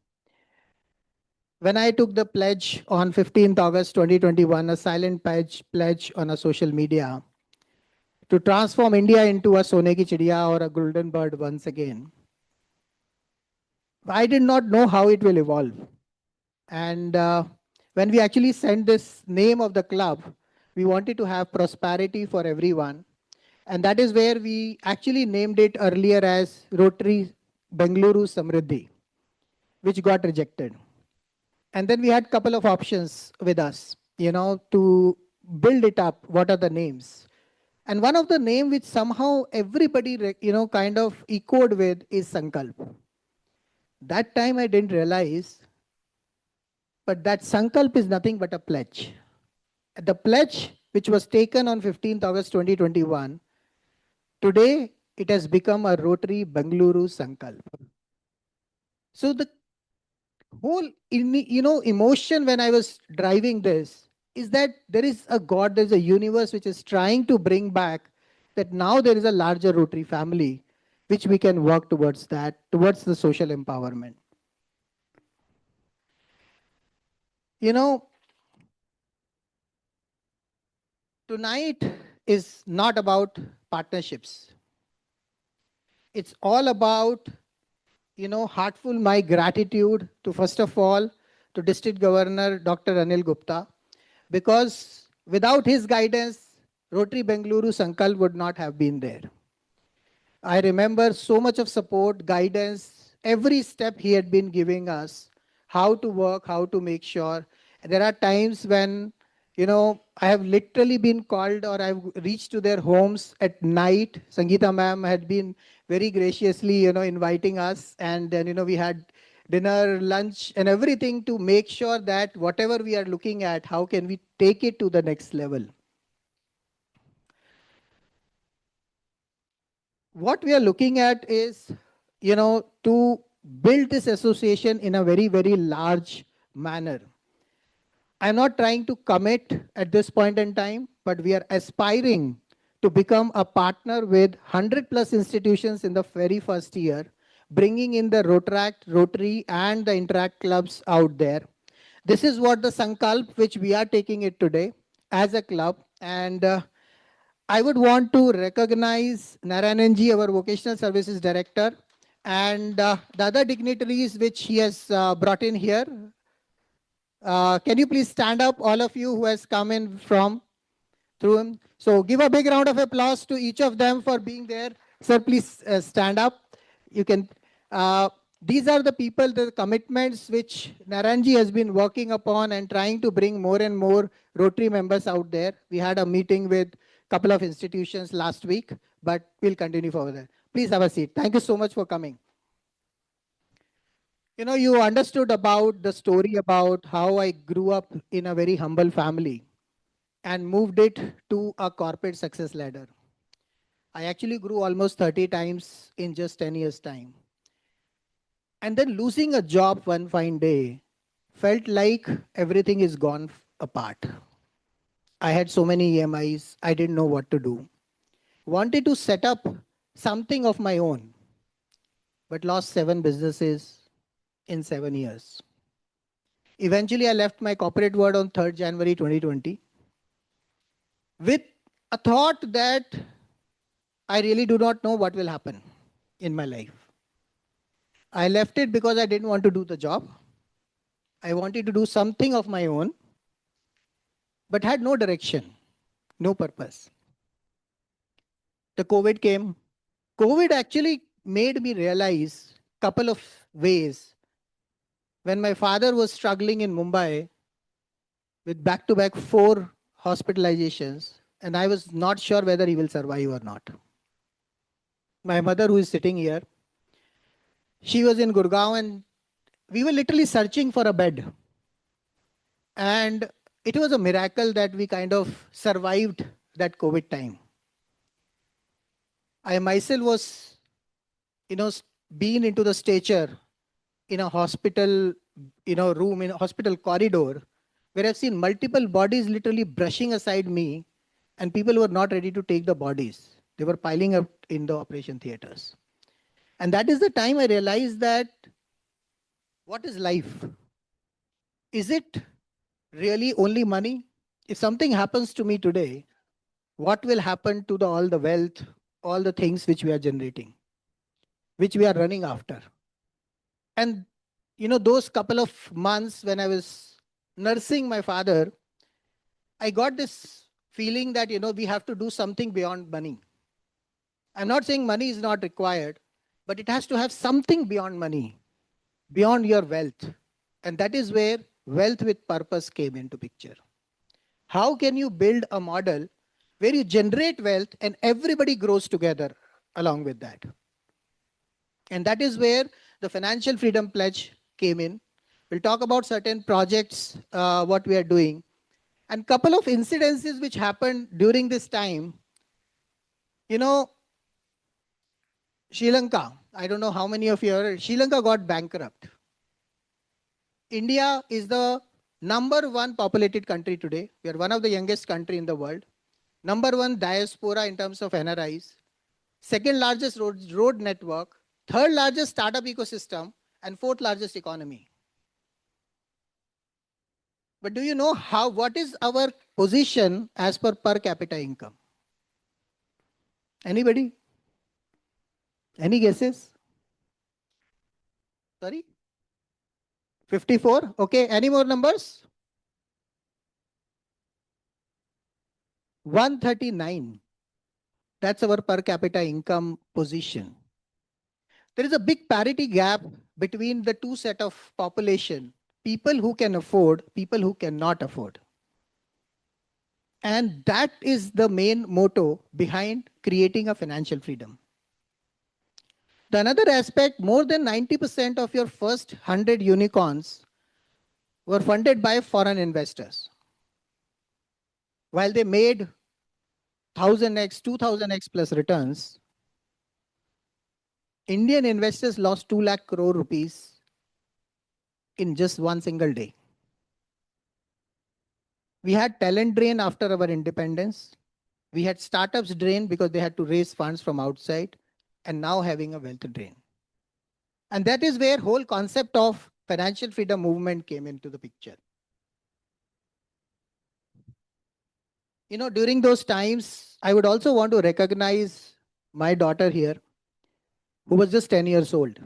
When I took the pledge on 15th August 2021, a silent pledge on a social media to transform India into a Sone Ki Chidiya or a golden bird once again, I did not know how it will evolve. And when we actually sent this name of the club, we wanted to have prosperity for everyone. And that is where we actually named it earlier as Rotary Bengaluru Samriddhi, which got rejected. And then we had a couple of options with us, to build it up. What are the names? And one of the name which somehow everybody, kind of echoed with is Sankalp. That time I didn't realize, but that Sankalp is nothing but a pledge. The pledge which was taken on 15th August 2021, today it has become a Rotary Bengaluru Sankalp. So the whole, emotion when I was driving this is that there is a God, there's a universe which is trying to bring back that now there is a larger Rotary family which we can work towards that, towards the social empowerment. Tonight is not about partnerships. It's all about, heartful my gratitude to, first of all, to District Governor Dr. Anil Gupta, because without his guidance, Rotary Bengaluru Sankalp would not have been there. I remember so much of support, guidance, every step he had been giving us, how to work, how to make sure. And there are times when, I have literally been called or I've reached to their homes at night. Sangeeta ma'am had been very graciously, inviting us. And then, we had dinner, lunch, and everything to make sure that whatever we are looking at, how can we take it to the next level? What we are looking at is, to build this association in a very, very large manner. I'm not trying to commit at this point in time, but we are aspiring to become a partner with 100+ institutions in the very first year, bringing in the Rotaract, Rotary, and the Interact clubs out there. This is what the Sankalp, which we are taking it today as a club. And I would want to recognize Narayananji, our Vocational Services Director, and the other dignitaries which he has brought in here. Can you please stand up, all of you who has come in from through him? So give a big round of applause to each of them for being there. Sir, please stand up. You can. These are the people, the commitments which Naranji has been working upon and trying to bring more and more Rotary members out there. We had a meeting with a couple of institutions last week, but we'll continue further. Please have a seat. Thank you so much for coming. You know, you understood about the story about how I grew up in a very humble family and moved it to a corporate success ladder. I actually grew almost 30 times in just 10 years' time. And then losing a job one fine day felt like everything is gone apart. I had so many EMIs, I didn't know what to do. Wanted to set up something of my own, but lost 7 businesses in 7 years. Eventually, I left my corporate world on 3rd January 2020 with a thought that I really do not know what will happen in my life. I left it because I didn't want to do the job. I wanted to do something of my own, but had no direction, no purpose. The COVID came. COVID actually made me realize a couple of ways. When my father was struggling in Mumbai with back-to-back 4 hospitalizations, and I was not sure whether he will survive or not. My mother, who is sitting here, she was in Gurgaon and we were literally searching for a bed. And it was a miracle that we kind of survived that COVID time. I myself was, been into the stature in a hospital, room, in a hospital corridor, where I've seen multiple bodies literally brushing aside me, and people were not ready to take the bodies. They were piling up in the operation theaters. And that is the time I realized that what is life? Is it really only money? If something happens to me today, what will happen to all the wealth, all the things which we are generating, which we are running after? And those couple of months when I was nursing my father, I got this feeling that, we have to do something beyond money. I'm not saying money is not required, but it has to have something beyond money, beyond your wealth. And that is where wealth with purpose came into picture. How can you build a model where you generate wealth and everybody grows together along with that? And that is where the Financial Freedom Pledge came in. We'll talk about certain projects, what we are doing. And couple of incidences which happened during this time. Sri Lanka, I don't know how many of you are, Sri Lanka got bankrupt. India is the #1 populated country today. We are one of the youngest country in the world. #1 diaspora in terms of NRIs. 2nd largest road network. 3rd largest startup ecosystem. And 4th largest economy. But do you know what is our position as per capita income? Anybody? Any guesses? Sorry? 54? Okay, any more numbers? 139. That's our per capita income position. There is a big parity gap between the two set of population, people who can afford, people who cannot afford. And that is the main motto behind creating a financial freedom. The another aspect, more than 90% of your first 100 unicorns were funded by foreign investors. While they made 1000x, 2000x plus returns, Indian investors lost 2 lakh crore rupees in just one single day. We had talent drain after our independence. We had startups drain because they had to raise funds from outside, and now having a wealth drain. And that is where whole concept of financial freedom movement came into the picture. During those times, I would also want to recognize my daughter here, who was just 10 years old,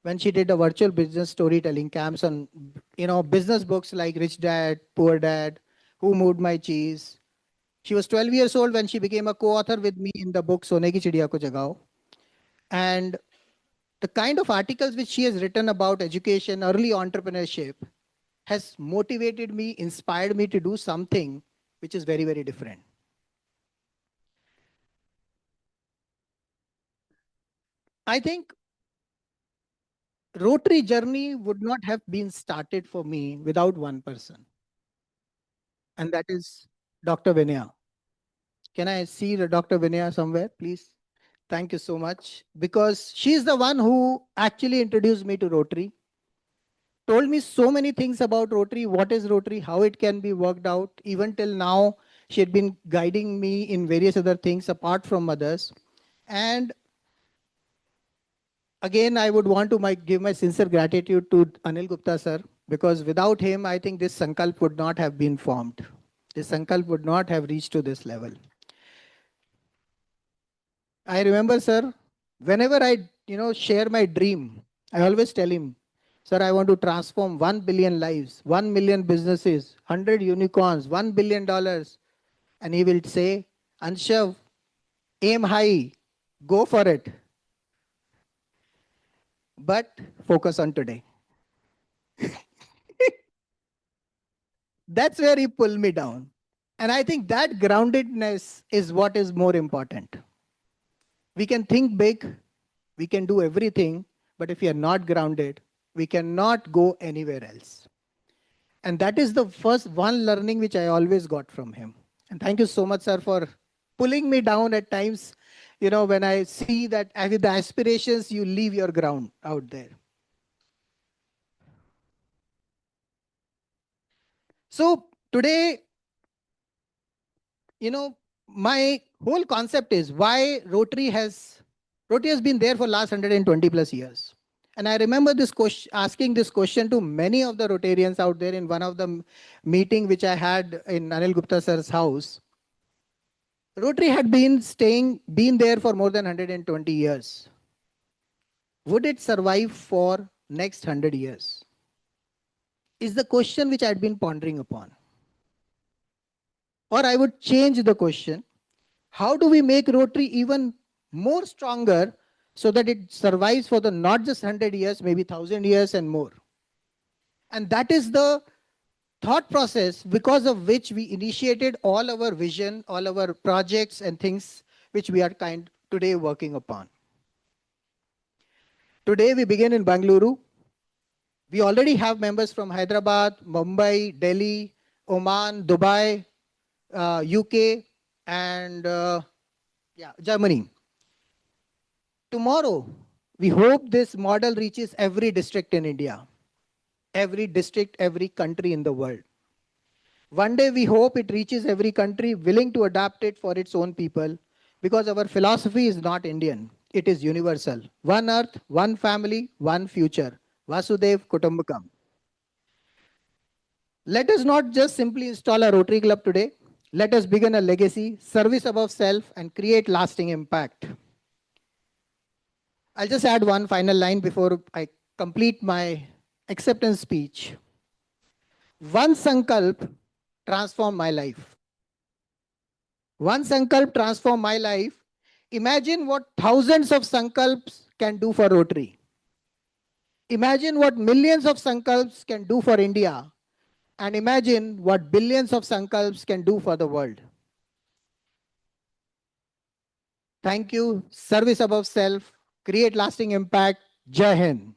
when she did a virtual business storytelling camps on business books like Rich Dad, Poor Dad, Who Moved My Cheese. She was 12 years old when she became a co-author with me in the book Sone ki Chidiya ko Jagao. And the kind of articles which she has written about education, early entrepreneurship, has motivated me, inspired me to do something which is very, very different. I think Rotary journey would not have been started for me without one person. And that is Dr. Vinaya. Can I see the Dr. Vinaya somewhere, please? Thank you so much. Because she's the one who actually introduced me to Rotary. Told me so many things about Rotary, what is Rotary, how it can be worked out. Even till now, she had been guiding me in various other things apart from others. And again, I would want to give my sincere gratitude to Anil Gupta sir, because without him, I think this Sankalp would not have been formed. This Sankalp would not have reached to this level. I remember, sir, whenever I share my dream, I always tell him, sir, I want to transform 1 billion lives, 1 million businesses, 100 unicorns, $1 billion. And he will say, Ansshav, aim high, go for it. But focus on today. That's where he pulled me down. And I think that groundedness is what is more important. We can think big, we can do everything, but if we are not grounded, we cannot go anywhere else. And that is the first one learning which I always got from him. And thank you so much, sir, for pulling me down at times, when I see that with the aspirations, you leave your ground out there. So today, my whole concept is why Rotary has been there for last 120 plus years. And I remember this question, asking this question to many of the Rotarians out there in one of the meeting which I had in Anil Gupta sir's house. Rotary had been there for more than 120 years. Would it survive for next 100 years? Is the question which I had been pondering upon. Or I would change the question. How do we make Rotary even more stronger so that it survives for the not just 100 years, maybe 1,000 years and more? And that is the thought process because of which we initiated all our vision, all our projects and things which we are today working upon. Today we begin in Bangalore. We already have members from Hyderabad, Mumbai, Delhi, Oman, Dubai, UK, and Germany. Tomorrow, we hope this model reaches every district in India, every district, every country in the world. One day, we hope it reaches every country willing to adapt it for its own people, because our philosophy is not Indian, it is universal. One earth, one family, one future. Vasudev Kutumbakam. Let us not just simply install a Rotary Club today. Let us begin a legacy, service above self, and create lasting impact. I'll just add one final line before I complete my acceptance speech. One Sankalp transformed my life. One Sankalp transformed my life. Imagine what thousands of Sankalps can do for Rotary. Imagine what millions of Sankalps can do for India. And imagine what billions of Sankalps can do for the world. Thank you. Service above self. Create lasting impact. Jai Hind.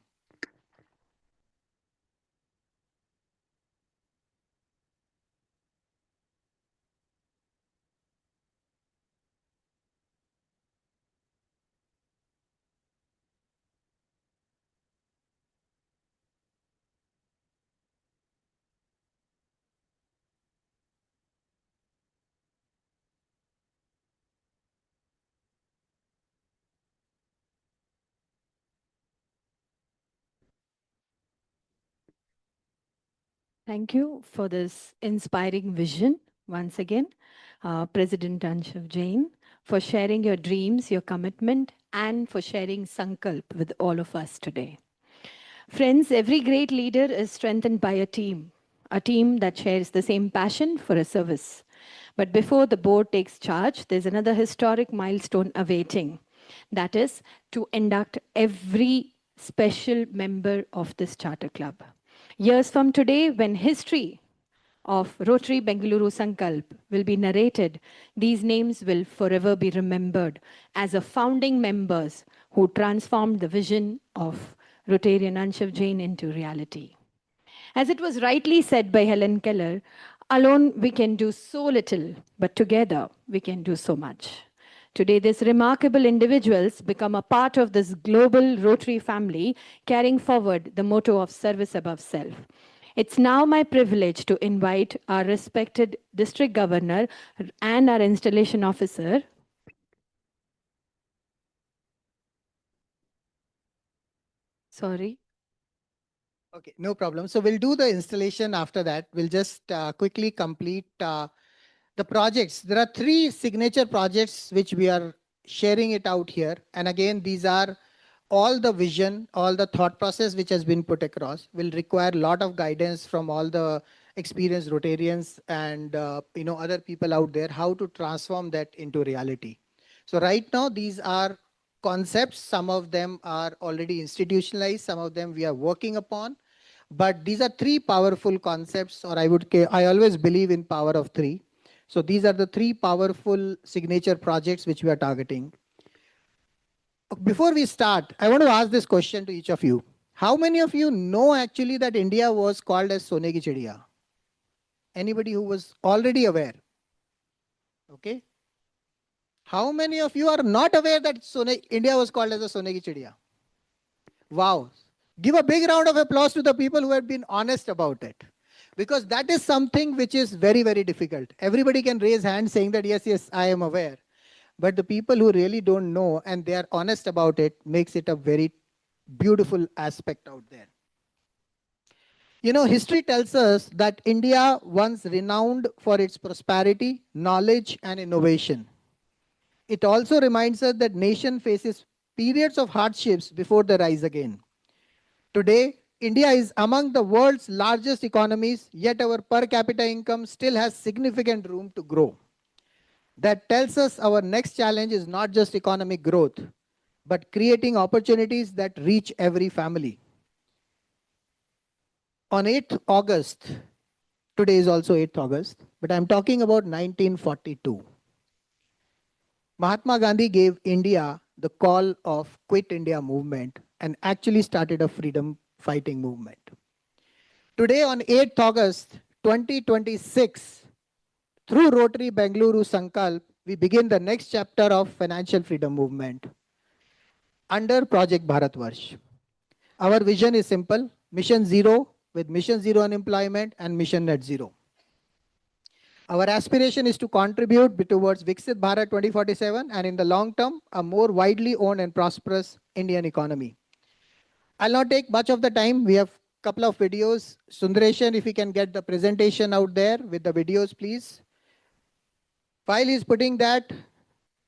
Thank you for this inspiring vision once again, President Ansshav Jain, for sharing your dreams, your commitment, and for sharing Sankalp with all of us today. Friends, every great leader is strengthened by a team that shares the same passion for a service. But before the board takes charge, there's another historic milestone awaiting. That is to induct every special member of this charter club. Years from today, when history of Rotary Bengaluru Sankalp will be narrated, these names will forever be remembered as a founding members who transformed the vision of Rotarian Ansshav Jain into reality. As it was rightly said by Helen Keller, alone we can do so little, but together we can do so much. Today, these remarkable individuals become a part of this global Rotary family, carrying forward the motto of service above self. It's now my privilege to invite our respected district governor and our installation officer. Sorry. Okay, no problem. So we'll do the installation after that. We'll just quickly complete the projects. There are 3 signature projects which we are sharing it out here. And again, these are all the vision, all the thought process which has been put across will require a lot of guidance from all the experienced Rotarians and other people out there, how to transform that into reality. So right now, these are concepts. Some of them are already institutionalized. Some of them we are working upon. But these are 3 powerful concepts, or I always believe in power of 3. So these are the 3 powerful signature projects which we are targeting. Before we start, I want to ask this question to each of you. How many of you know actually that India was called as Sone ki Chidiya? Anybody who was already aware? Okay. How many of you are not aware that India was called as a Sone ki Chidiya? Wow. Give a big round of applause to the people who have been honest about it. Because that is something which is very, very difficult. Everybody can raise hands saying that, yes, I am aware. But the people who really don't know and they are honest about it makes it a very beautiful aspect out there. History tells us that India once renowned for its prosperity, knowledge, and innovation. It also reminds us that nation faces periods of hardships before they rise again. Today, India is among the world's largest economies, yet our per capita income still has significant room to grow. That tells us our next challenge is not just economic growth, but creating opportunities that reach every family. On 8th August, today is also 8th August, but I'm talking about 1942. Mahatma Gandhi gave India the call of Quit India movement and actually started a freedom fighting movement. Today on 8th August 2026, through Rotary Bengaluru Sankalp, we begin the next chapter of financial freedom movement under Project BharatVarsh. Our vision is simple, Mission Zero with Mission Zero unemployment and Mission Net Zero. Our aspiration is to contribute towards Viksit Bharat 2047 and in the long term, a more widely owned and prosperous Indian economy. I'll not take much of the time. We have a couple of videos. Sundareshan, if we can get the presentation out there with the videos, please. While he's putting that,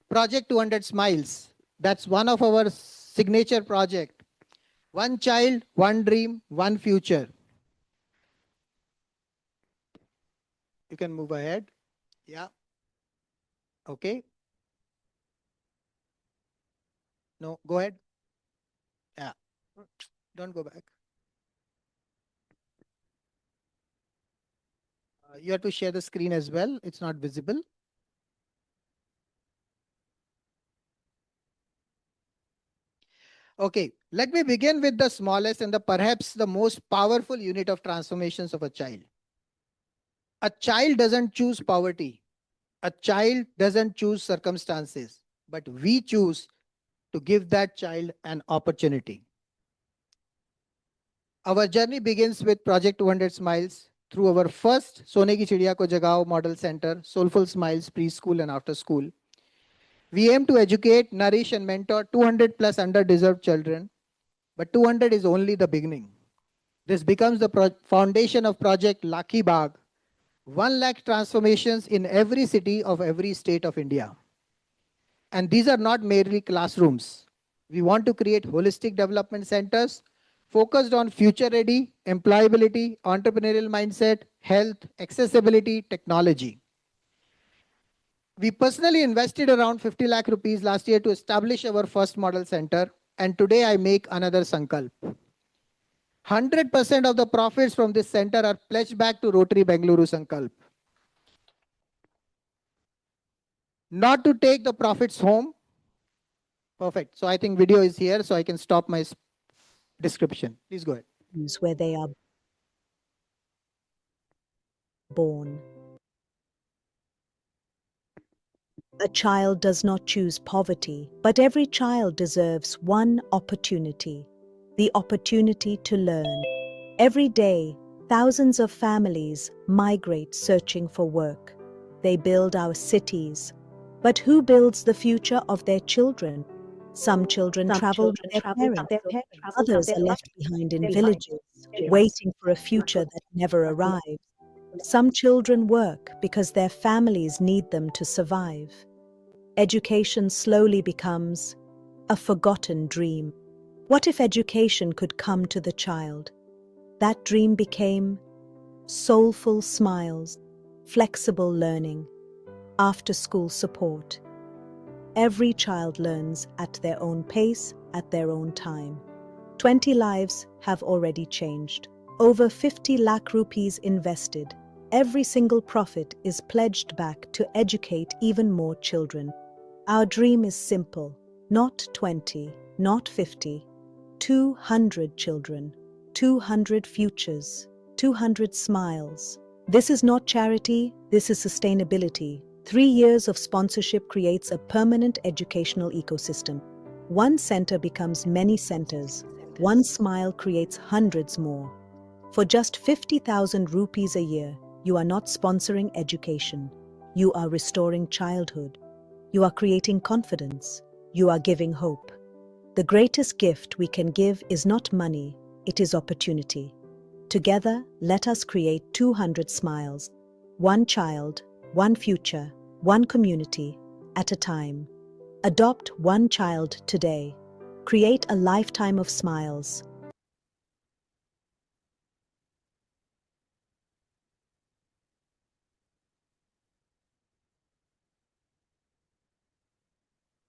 Project 200 Smiles. That's one of our signature project. One child, one dream, one future. You can move ahead. Yeah. Okay. No, go ahead. Yeah. Don't go back. You have to share the screen as well. It's not visible. Okay, let me begin with the smallest and perhaps the most powerful unit of transformations of a child. A child doesn't choose poverty. A child doesn't choose circumstances, but we choose to give that child an opportunity. Our journey begins with Project 200 Smiles through our first Sone ki Chidiya ko Jagao Model Center, Soulful Smiles Preschool and After School. We aim to educate, nourish and mentor 200 plus underdeserved children, but 200 is only the beginning. This becomes the foundation of Project Lakhi Bagh, 1 lakh transformations in every city of every state of India. And these are not merely classrooms. We want to create holistic development centers focused on future ready, employability, entrepreneurial mindset, health, accessibility, technology. We personally invested around 50 lakh rupees last year to establish our first model center, and today I make another Sankalp. 100% of the profits from this center are pledged back to Rotary Bengaluru Sankalp. Not to take the profits home. Perfect. So I think video is here, so I can stop my description. Please go ahead. Where they are born. A child does not choose poverty, but every child deserves one opportunity, the opportunity to learn. Every day, thousands of families migrate searching for work. They build our cities. But who builds the future of their children? Some children travel with their parents. Others are left behind in villages, waiting for a future that never arrives. Some children work because their families need them to survive. Education slowly becomes a forgotten dream. What if education could come to the child? That dream became soulful smiles, flexible learning, after-school support. Every child learns at their own pace, at their own time. 20 lives have already changed. Over 50 lakh rupees invested. Every single profit is pledged back to educate even more children. Our dream is simple. Not 20, not 50. 200 children, 200 futures, 200 smiles. This is not charity, this is sustainability. 3 years of sponsorship creates a permanent educational ecosystem. One center becomes many centers. One smile creates hundreds more. For just 50,000 rupees a year, you are not sponsoring education. You are restoring childhood. You are creating confidence. You are giving hope. The greatest gift we can give is not money, it is opportunity. Together, let us create 200 smiles. One child, one future, one community at a time. Adopt one child today. Create a lifetime of smiles.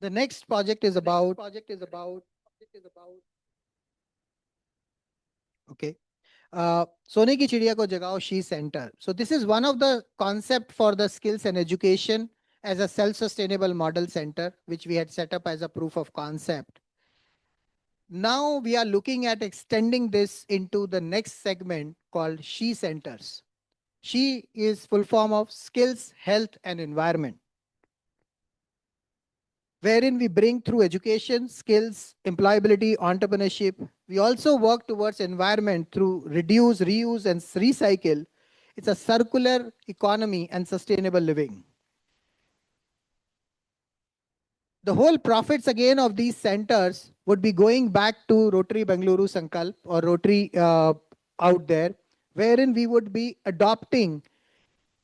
The next project is about okay. Sone ki Chidiya ko Jagao SHE Center. So this is one of the concept for the skills and education as a self-sustainable model center, which we had set up as a proof of concept. Now we are looking at extending this into the next segment called SHE Centers. SHE is full form of skills, health and environment, wherein we bring through education, skills, employability, entrepreneurship. We also work towards environment through reduce, reuse, and recycle. It's a circular economy and sustainable living. The whole profits again of these centers would be going back to Rotary Bengaluru Sankalp or Rotary out there, wherein we would be adopting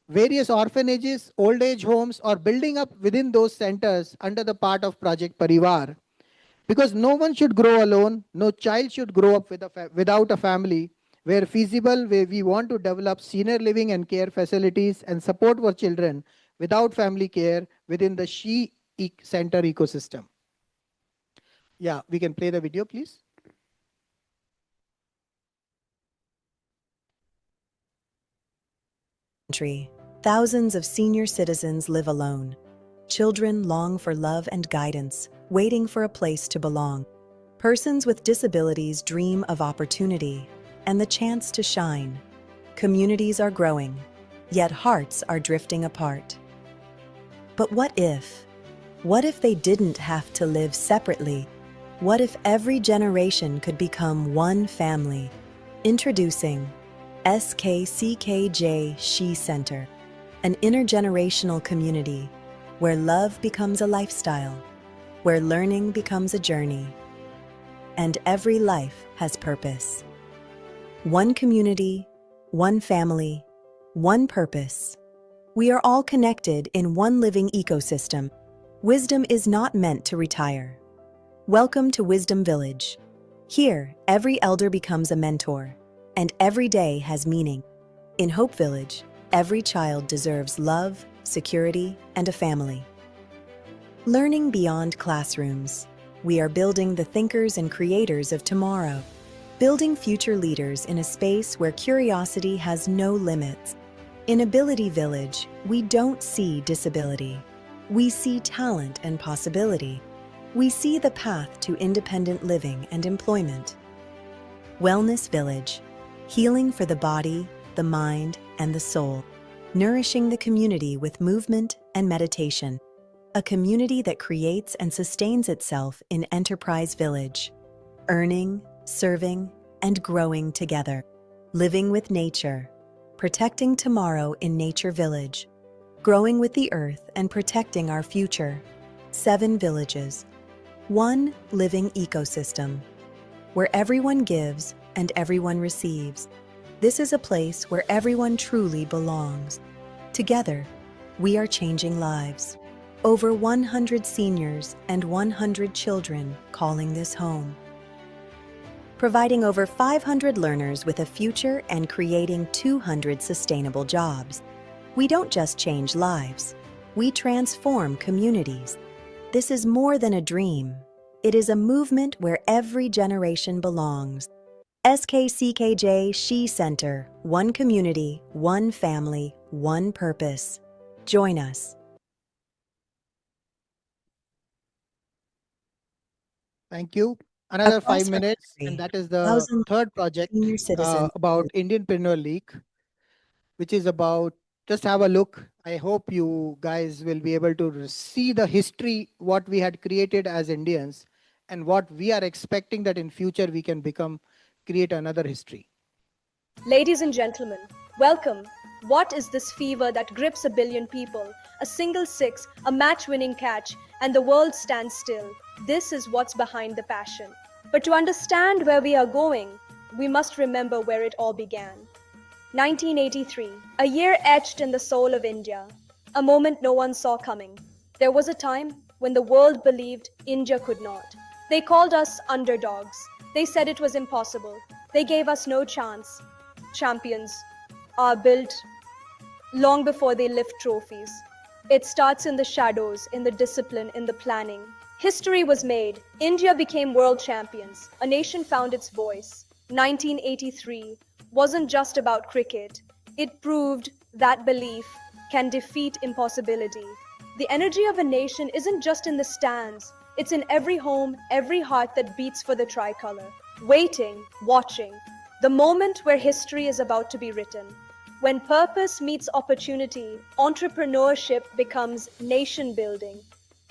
various orphanages, old age homes, or building up within those centers under the part of Project Parivar. Because no one should grow alone, no child should grow up without a family. Where feasible, where we want to develop senior living and care facilities and support for children without family care within the SHE Center ecosystem. Yeah, we can play the video, please. Thousands of senior citizens live alone. Children long for love and guidance, waiting for a place to belong. Persons with disabilities dream of opportunity and the chance to shine. Communities are growing, yet hearts are drifting apart. But what if? What if they didn't have to live separately? What if every generation could become one family? Introducing SKCKJ SHE Center, an intergenerational community where love becomes a lifestyle, where learning becomes a journey, and every life has purpose. One community, one family, one purpose. We are all connected in one living ecosystem. Wisdom is not meant to retire. Welcome to Wisdom Village, Here, every elder becomes a mentor, and every day has meaning. In Hope Village, every child deserves love, security, and a family. Learning beyond classrooms, we are building the thinkers and creators of tomorrow, building future leaders in a space where curiosity has no limits. In Ability Village, we don't see disability. We see talent and possibility. We see the path to independent living and employment. Wellness Village, healing for the body, the mind, and the soul, nourishing the community with movement and meditation. A community that creates and sustains itself in Enterprise Village, earning, serving, and growing together. Living with nature, protecting tomorrow in Nature Village, growing with the earth and protecting our future. 7 villages, one living ecosystem, where everyone gives and everyone receives. This is a place where everyone truly belongs. Together, we are changing lives. Over 100 seniors and 100 children calling this home. Providing over 500 learners with a future and creating 200 sustainable jobs. We don't just change lives, we transform communities. This is more than a dream. It is a movement where every generation belongs. SKCKJ SHE Center, one community, one family, one purpose. Join us. Thank you. Another Across 5 minutes, country, and that is the thousands third project senior citizens about Indianpreneur League, which is about, just have a look. I hope you guys will be able to see the history, what we had created as Indians, and what we are expecting that in future we can create another history. Ladies and gentlemen, welcome. What is this fever that grips a billion people? A single six, a match-winning catch, and the world stands still. This is what's behind the passion. But to understand where we are going, we must remember where it all began. 1983, a year etched in the soul of India, a moment no one saw coming. There was a time when the world believed India could not. They called us underdogs. They said it was impossible. They gave us no chance. Champions are built long before they lift trophies. It starts in the shadows, in the discipline, in the planning. History was made. India became world champions. A nation found its voice. 1983 wasn't just about cricket. It proved that belief can defeat impossibility. The energy of a nation isn't just in the stands. It's in every home, every heart that beats for the tricolor. Waiting, watching. The moment where history is about to be written. When purpose meets opportunity, entrepreneurship becomes nation building.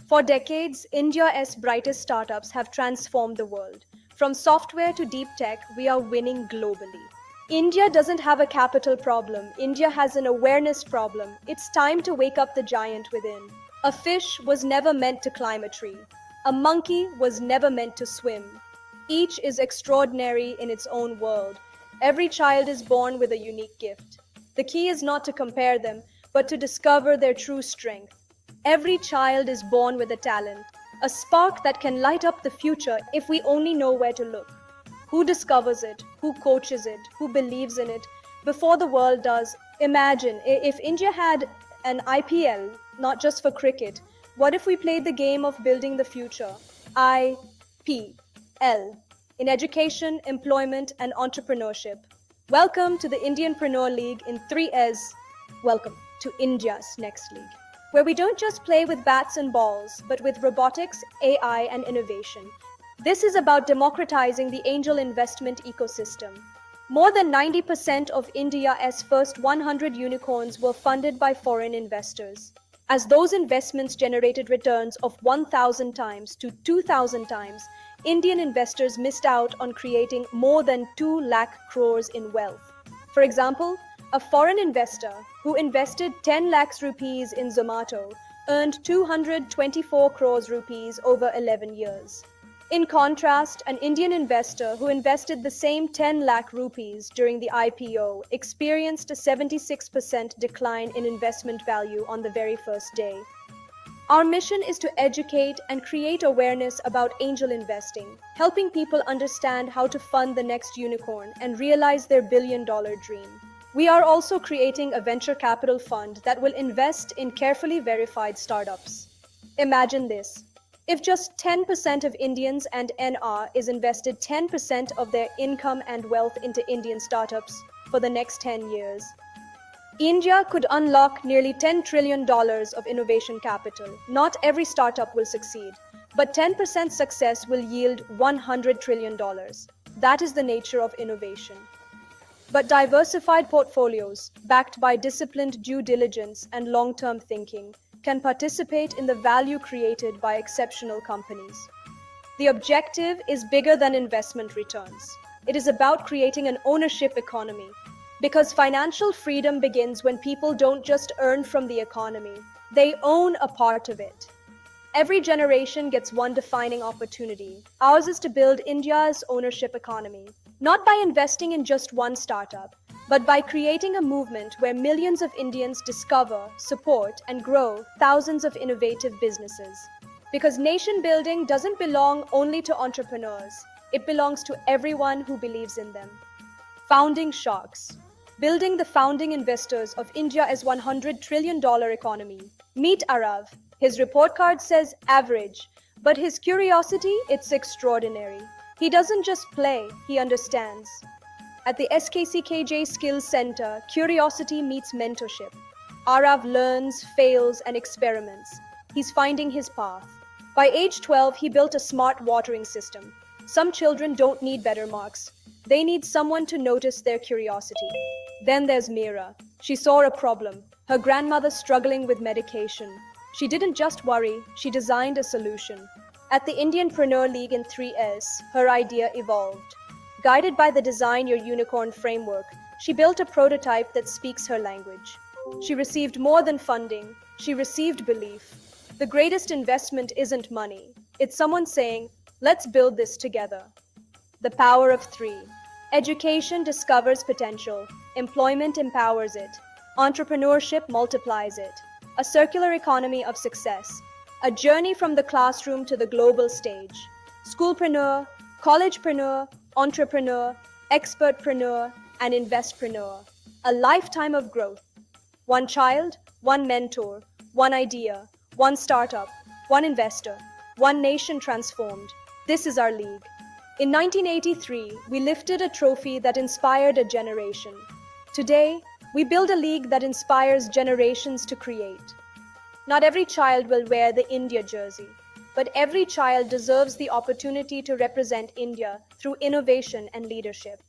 For decades, India's brightest startups have transformed the world. From software to deep tech, we are winning globally. India doesn't have a capital problem. India has an awareness problem. It's time to wake up the giant within. A fish was never meant to climb a tree. A monkey was never meant to swim. Each is extraordinary in its own world. Every child is born with a unique gift. The key is not to compare them, but to discover their true strength. Every child is born with a talent, a spark that can light up the future if we only know where to look. Who discovers it? Who coaches it? Who believes in it? Before the world does. Imagine if India had an IPL, not just for cricket. What if we played the game of building the future? IPL. In education, employment, and entrepreneurship. Welcome to the Indianpreneur League in 3S. Welcome to India's next league, where we don't just play with bats and balls, but with robotics, AI, and innovation. This is about democratizing the angel investment ecosystem. More than 90% of India's first 100 unicorns were funded by foreign investors. As those investments generated returns of 1,000 times to 2,000 times, Indian investors missed out on creating more than 2 lakh crores in wealth. For example, a foreign investor who invested 10 lakhs rupees in Zomato earned 224 crores rupees over 11 years. In contrast, an Indian investor who invested the same 10 lakh rupees during the IPO experienced a 76% decline in investment value on the very first day. Our mission is to educate and create awareness about angel investing, helping people understand how to fund the next unicorn and realize their billion-dollar dream. We are also creating a venture capital fund that will invest in carefully verified startups. Imagine this. If just 10% of Indians and NR is invested 10% of their income and wealth into Indian startups for the next 10 years, India could unlock nearly $10 trillion of innovation capital. Not every startup will succeed, but 10% success will yield $100 trillion. That is the nature of innovation. But diversified portfolios, backed by disciplined due diligence and long-term thinking, can participate in the value created by exceptional companies. The objective is bigger than investment returns. It is about creating an ownership economy, because financial freedom begins when people don't just earn from the economy, they own a part of it. Every generation gets one defining opportunity. Ours is to build India's ownership economy, not by investing in just one startup, but by creating a movement where millions of Indians discover, support, and grow thousands of innovative businesses. Because nation building doesn't belong only to entrepreneurs, it belongs to everyone who believes in them. Founding shocks. Building the founding investors of India's $100 trillion economy. Meet Arav. His report card says average, but his curiosity, it's extraordinary. He doesn't just play, he understands. At the SKCKJ Skills Center, curiosity meets mentorship. Arav learns, fails, and experiments. He's finding his path. By age 12, he built a smart watering system. Some children don't need better marks. They need someone to notice their curiosity. Then there's Meera. She saw a problem. Her grandmother struggling with medication. She didn't just worry, she designed a solution. At the Indianpreneur League in 3S, her idea evolved. Guided by the Design Your Unicorn framework, she built a prototype that speaks her language. She received more than funding, she received belief. The greatest investment isn't money. It's someone saying, let's build this together. The power of 3. Education discovers potential. Employment empowers it. Entrepreneurship multiplies it. A circular economy of success. A journey from the classroom to the global stage. Schoolpreneur, collegepreneur, entrepreneur, expertpreneur, and investpreneur. A lifetime of growth. One child, one mentor, one idea, one startup, one investor, one nation transformed. This is our league. In 1983, we lifted a trophy that inspired a generation. Today, we build a league that inspires generations to create. Not every child will wear the India jersey, but every child deserves the opportunity to represent India through innovation and leadership.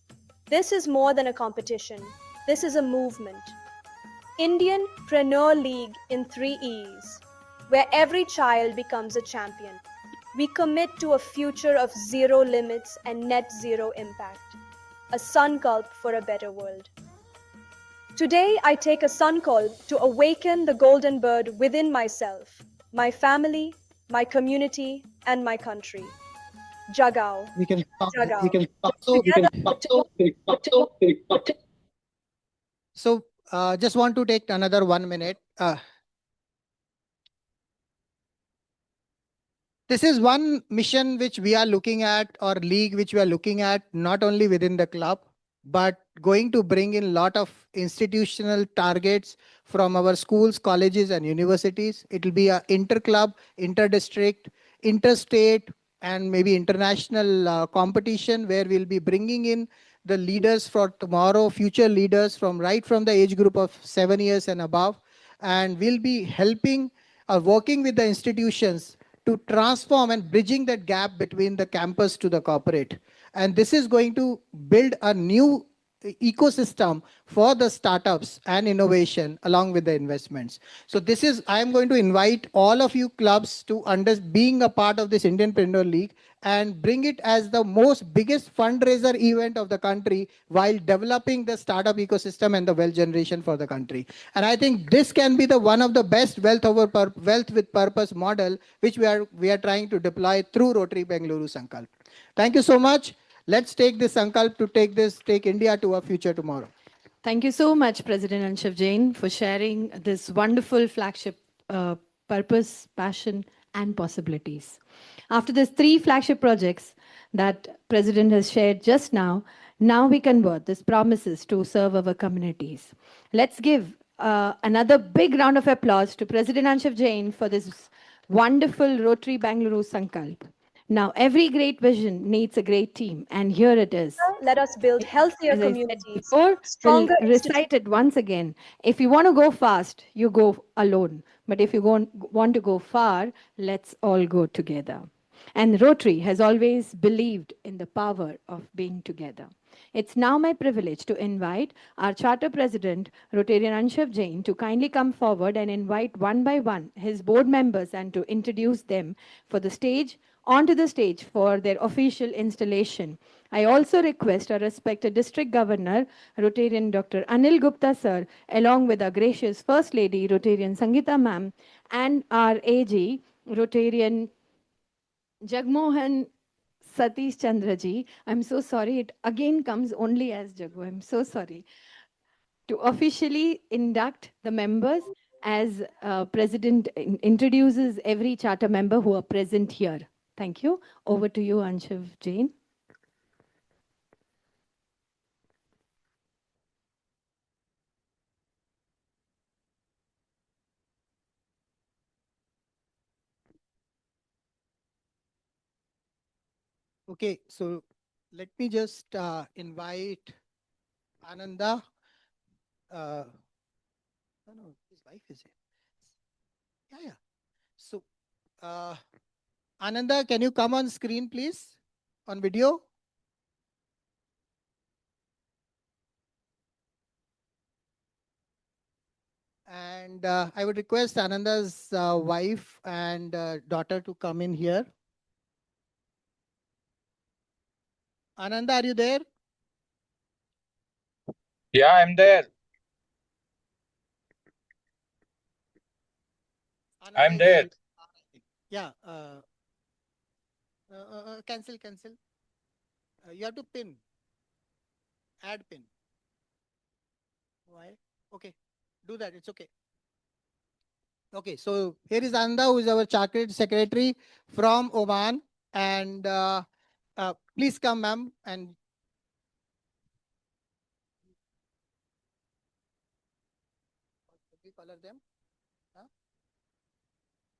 This is more than a competition. This is a movement. Indianpreneur League in 3 E's, where every child becomes a champion. We commit to a future of zero limits and net zero impact. A Sankalp for a better world. Today, I take a Sankalp to awaken the golden bird within myself, my family, my community, and my country. Jagao. So, just want to take another 1 minute. This is one mission which we are looking at, or league which we are looking at, not only within the club, but going to bring in a lot of institutional targets from our schools, colleges, and universities. It will be an inter-club, inter-district, interstate, and maybe international competition, where we'll be bringing in the leaders for tomorrow, future leaders from right from the age group of 7 years and above. And we'll be helping working with the institutions to transform and bridging that gap between the campus to the corporate. And this is going to build a new ecosystem for the startups and innovation along with the investments. So this is, I am going to invite all of you clubs to being a part of this Indianpreneur League and bring it as the most biggest fundraiser event of the country while developing the startup ecosystem and the wealth generation for the country. And I think this can be the one of the best wealth with purpose model which we are trying to deploy through Rotary Bengaluru Sankalp. Thank you so much. Let's take this Sankalp to take India to a future tomorrow. Thank you so much, President Ansshav Jain, for sharing this wonderful flagship purpose, passion, and possibilities. After these 3 flagship projects that President has shared just now, now we convert these promises to serve our communities. Let's give another big round of applause to President Ansshav Jain for this wonderful Rotary Bengaluru Sankalp. Now, every great vision needs a great team, and here it is. Let us build healthier As I said communities, before, we'll stronger recite it once again. If you want to go fast, you go alone. But if you want to go far, let's all go together. And Rotary has always believed in the power of being together. It's now my privilege to invite our Charter President, Rotarian Ansshav Jain, to kindly come forward and invite one by one his board members and to introduce them for the stage, onto the stage for their official installation. I also request our respected District Governor, Rotarian Dr. Anil Gupta sir, along with our gracious First Lady, Rotarian Sangeeta ma'am, and our AG, Rotarian Jagmohan Satish Chandraji. I'm so sorry, it again comes only as Jagu. I'm so sorry. To officially induct the members as President introduces every charter member who are present here. Thank you. Over to you, Ansshav Jain. Okay, so let me just invite Ananda. No, his wife is here. Yeah. So, Ananda, can you come on screen, please, on video? And I would request Ananda's wife and daughter to come in here. Ananda, are you there? Yeah, I'm there. Ananda I'm there. Yeah. Cancel. You have to pin. Add pin. Why? Okay. Do that. It's okay. Okay. So here is Ananda, who is our chartered secretary from Oman. And please come, ma'am. And color them.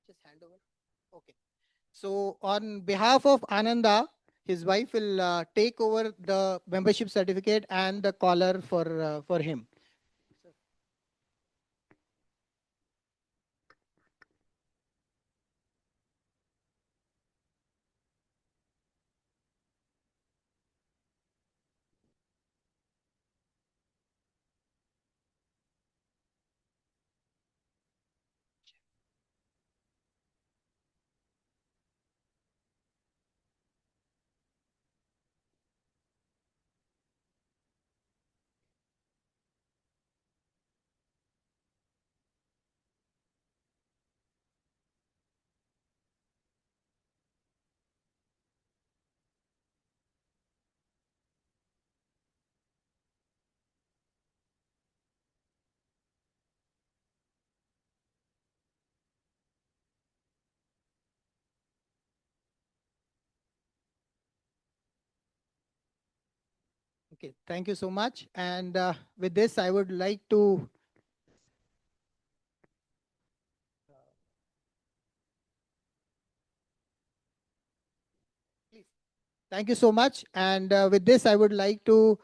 Just hand over. Okay. So on behalf of Ananda, his wife will take over the membership certificate and the collar for him. Okay, thank you so much. And with this, I would like to thank you so much. And with this, I would like to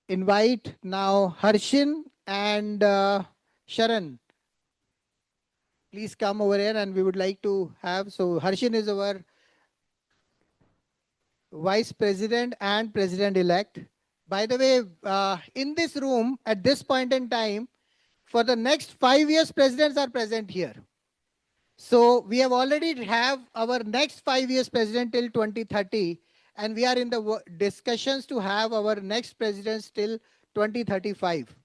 invite now Harshin and Sharan. Please come over here, and we would like to have. So Harshin is our Vice President and President-elect. By the way, in this room, at this point in time, for the next 5 years, presidents are present here. So we have already have our next 5 years president till 2030, and we are in the discussions to have our next president till 2035.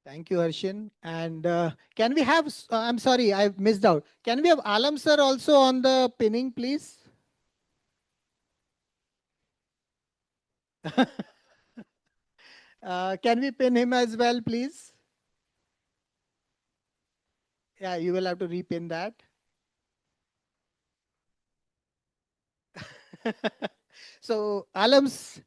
Thank you, Harshin. And can we have, I'm sorry, I missed out. Can we have Alam sir also on the pinning, please? Can we pin him as well, please? Yeah, you will have to repin that. So Alam's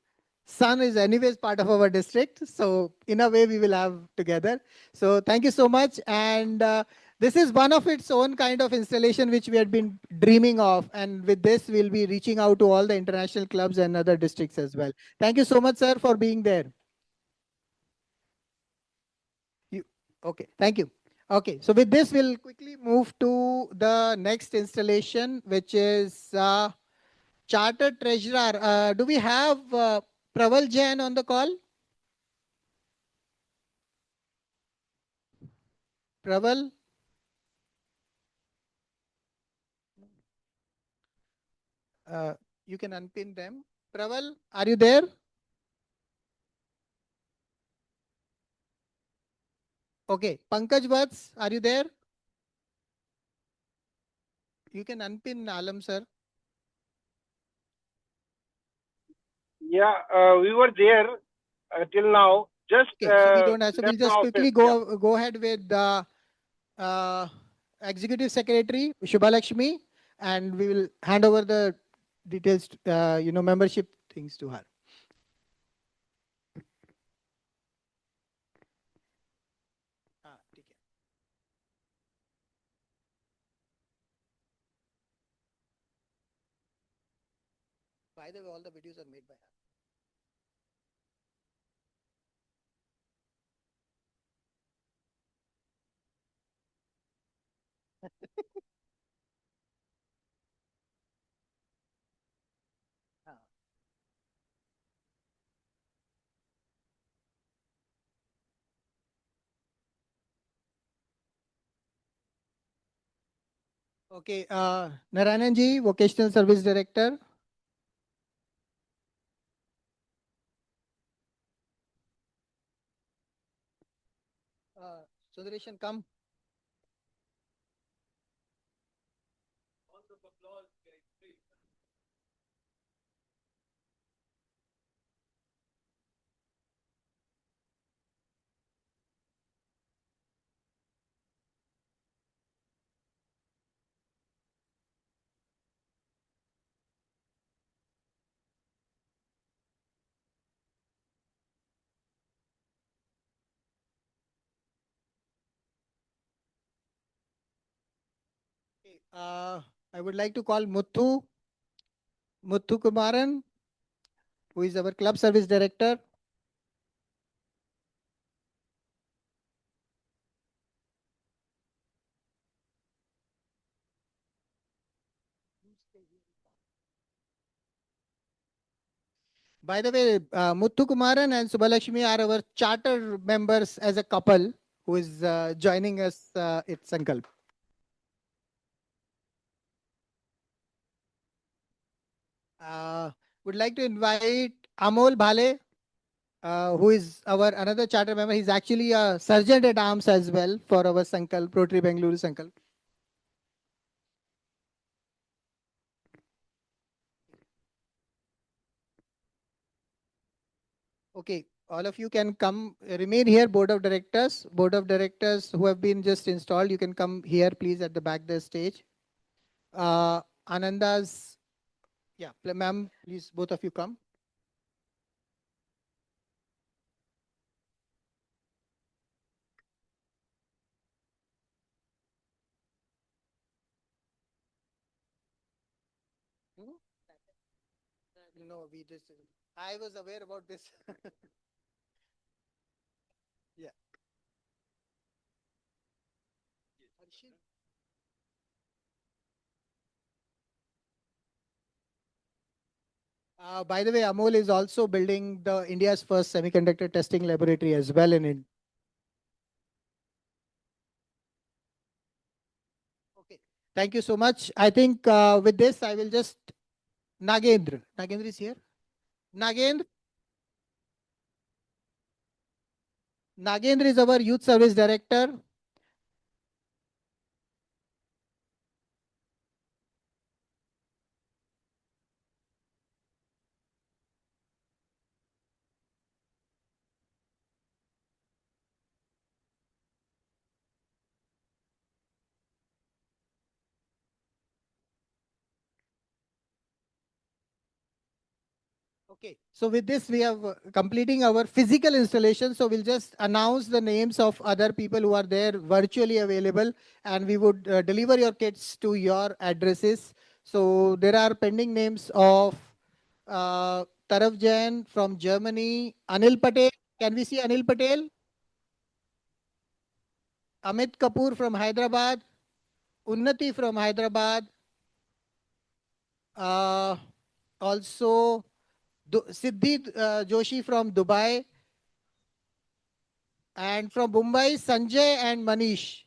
son is anyways part of our district. So in a way we will have together. So thank you so much. And this is one of its own kind of installation which we had been dreaming of. And with this, we'll be reaching out to all the international clubs and other districts as well. Thank you so much, sir, for being there. Okay, thank you. Okay, so with this, we'll quickly move to the next installation, which is Chartered Treasurer. Do we have Praval Jain on the call? Praval? You can unpin them. Praval, are you there? Okay, Pankaj Vats, are you there? You can unpin Alam, sir. Yeah, we were there till now. Just okay, so we don't have. So we'll left just my quickly office. go ahead with the Executive Secretary Shubhalakshmi, and we will hand over the details, membership things to her. By the way, all the videos are made by her. Okay, Narayanan ji, Vocational Service Director. Sudarshan, come. I would like to call Muthu Kumaran, who is our Club Service Director. By the way, Muthu Kumaran and Subhalakshmi are our charter members as a couple who is joining us at Sankalp. Would like to invite Amol Bhale, who is our another charter member. He's actually a sergeant at arms as well for our Sankalp, Rotary Bengaluru Sankalp. Okay, all of you can come, remain here, Board of Directors. Board of Directors who have been just installed, you can come here, please, at the back of the stage. Ananda's, yeah, ma'am, please, both of you come. No, we just, I was aware about this. Yeah. By the way, Amol is also building the India's first semiconductor testing laboratory as well in India. Okay, thank you so much. I think with this, I will just, Nagendra. Nagendra is here. Nagendra. Nagendra is our Youth Service Director. Okay, so with this, we have completing our physical installation. So we'll just announce the names of other people who are there virtually available, and we would deliver your kits to your addresses. So there are pending names of Taraf Jain from Germany, Anil Patel. Can we see Anil Patel? Amit Kapoor from Hyderabad, Unnati from Hyderabad, also Siddhi Joshi from Dubai, and from Mumbai, Sanjay and Manish.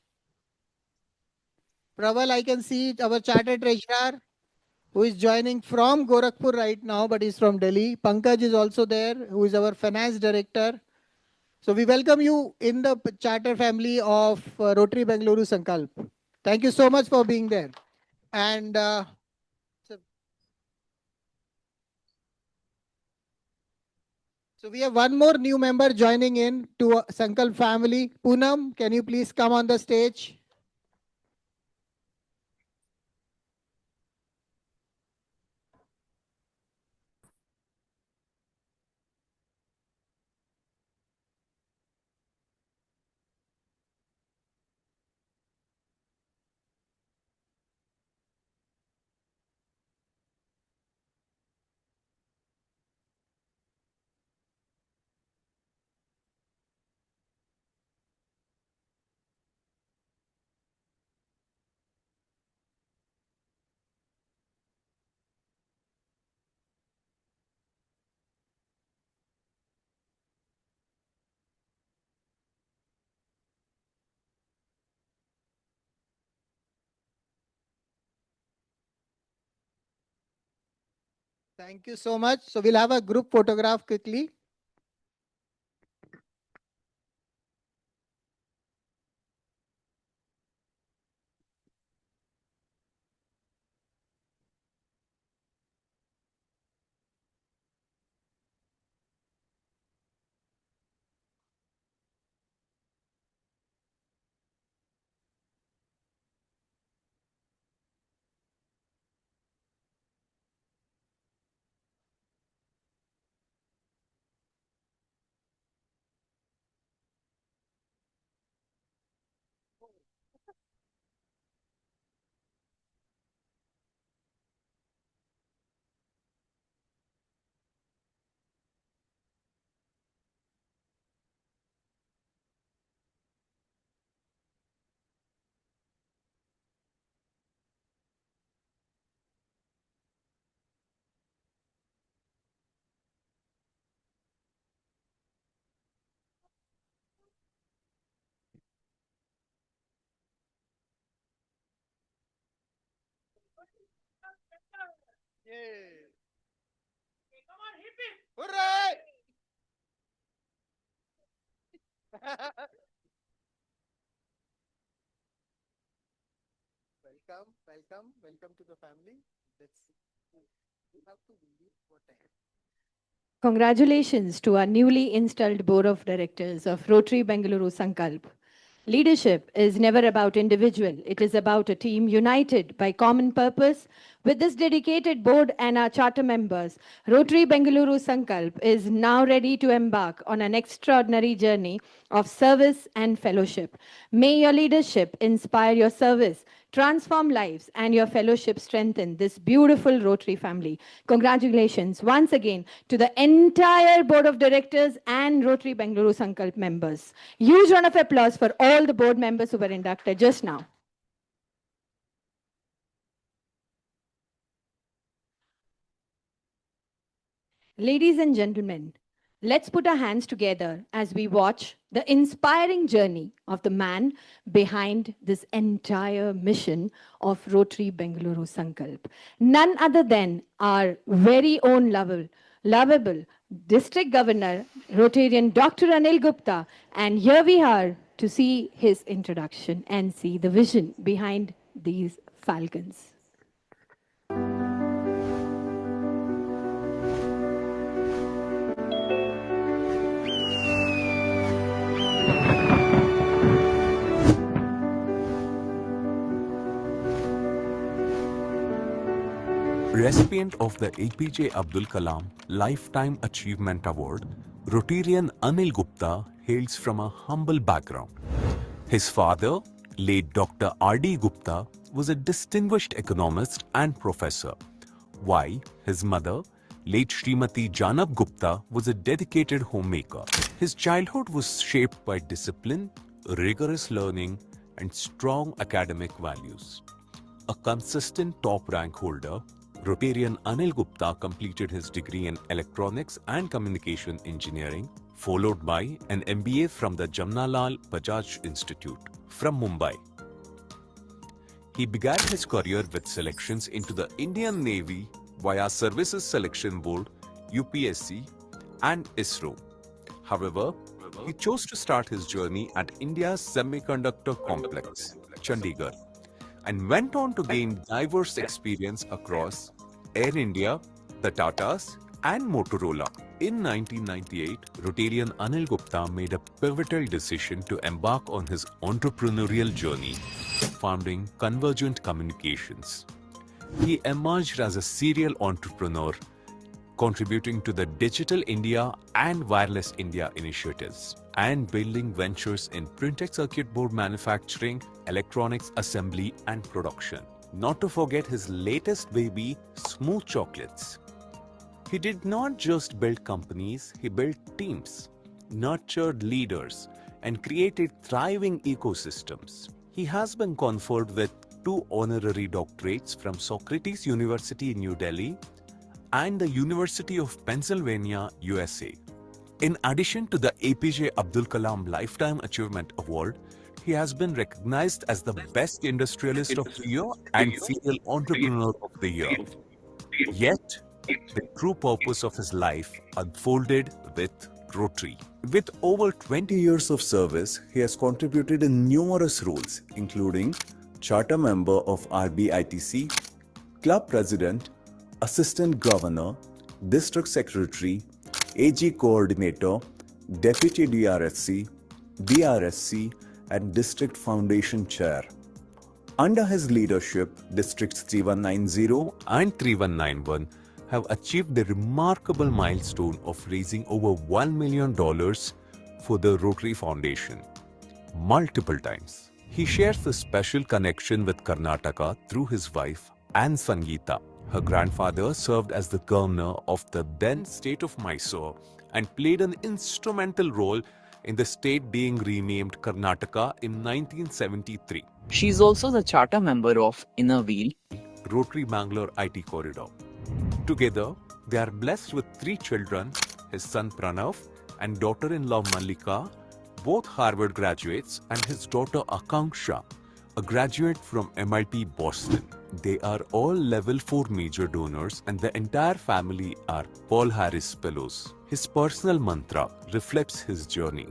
Praval, I can see our chartered treasurer who is joining from Gorakhpur right now, but is from Delhi. Pankaj is also there, who is our finance director. So we welcome you in the charter family of Rotary Bengaluru Sankalp. Thank you so much for being there. And so we have one more new member joining in to Sankalp family. Poonam, can you please come on the stage? Thank you so much. So we'll have a group photograph quickly. Yay. Come on, hip hip. Hooray! Welcome to the family. You have to believe what I have. Congratulations to our newly installed Board of Directors of Rotary Bengaluru Sankalp. Leadership is never about individual. It is about a team united by common purpose. With this dedicated board and our charter members, Rotary Bengaluru Sankalp is now ready to embark on an extraordinary journey of service and fellowship. May your leadership inspire your service, transform lives, and your fellowship strengthen this beautiful Rotary family. Congratulations once again to the entire Board of Directors and Rotary Bengaluru Sankalp members. Huge round of applause for all the board members who were inducted just now. Ladies and gentlemen, let's put our hands together as we watch the inspiring journey of the man behind this entire mission of Rotary Bengaluru Sankalp. None other than our very own lovable District Governor, Rotarian Dr. Anil Gupta. And here we are to see his introduction and see the vision behind these falcons. Recipient of the APJ Abdul Kalam Lifetime Achievement Award, Rotarian Anil Gupta hails from a humble background. His father, late Dr. R.D. Gupta, was a distinguished economist and professor, while his mother, late Srimati Janab Gupta, was a dedicated homemaker. His childhood was shaped by discipline, rigorous learning, and strong academic values. A consistent top rank holder, Rotarian Anil Gupta completed his degree in Electronics and Communication Engineering, followed by an MBA from the Jamnalal Bajaj Institute from Mumbai. He began his career with selections into the Indian Navy via Services Selection Board, UPSC, and ISRO. However, he chose to start his journey at India's Semiconductor Complex, Chandigarh, and went on to gain diverse experience across Air India, the Tatas, and Motorola. In 1998, Rotarian Anil Gupta made a pivotal decision to embark on his entrepreneurial journey, founding Convergent Communications. He emerged as a serial entrepreneur, contributing to the Digital India and Wireless India initiatives, and building ventures in printed circuit board manufacturing, electronics assembly and production. Not to forget his latest baby, Smooth Chocolates. He did not just build companies, he built teams, nurtured leaders, and created thriving ecosystems. He has been conferred with 2 honorary doctorates from Socrates University in New Delhi and the University of Pennsylvania, USA. In addition to the APJ Abdul Kalam Lifetime Achievement Award, he has been recognized as the Best Industrialist of the Year and Serial Entrepreneur of the Year. Yet, the true purpose of his life unfolded with Rotary. With over 20 years of service, he has contributed in numerous roles, including Charter Member of RBITC, Club President, Assistant Governor, District Secretary, AG Coordinator, Deputy DRSC, DRSC, and District Foundation Chair. Under his leadership, Districts 3190 and 3191 have achieved the remarkable milestone of raising over $1 million for the Rotary Foundation multiple times. He shares a special connection with Karnataka through his wife, Ann Sangeeta. Her grandfather served as the governor of the then state of Mysore and played an instrumental role in the state being renamed Karnataka in 1973. She is also the charter member of Inner Wheel, Rotary Bangalore IT Corridor. Together, they are blessed with 3 children, his son Pranav and daughter-in-law Mallika, both Harvard graduates, and his daughter Akanksha, a graduate from MIT Boston. They are all level 4 major donors and the entire family are Paul Harris Fellows. His personal mantra reflects his journey.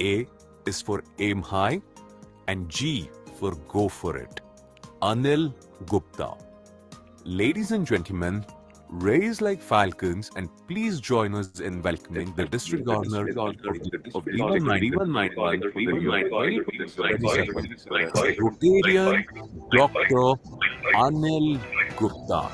A is for aim high and G for go for it. Anil Gupta. Ladies and gentlemen, raise like falcons and please join us in welcoming the District Governor of D191 Rotarian Dr. Anil Gupta.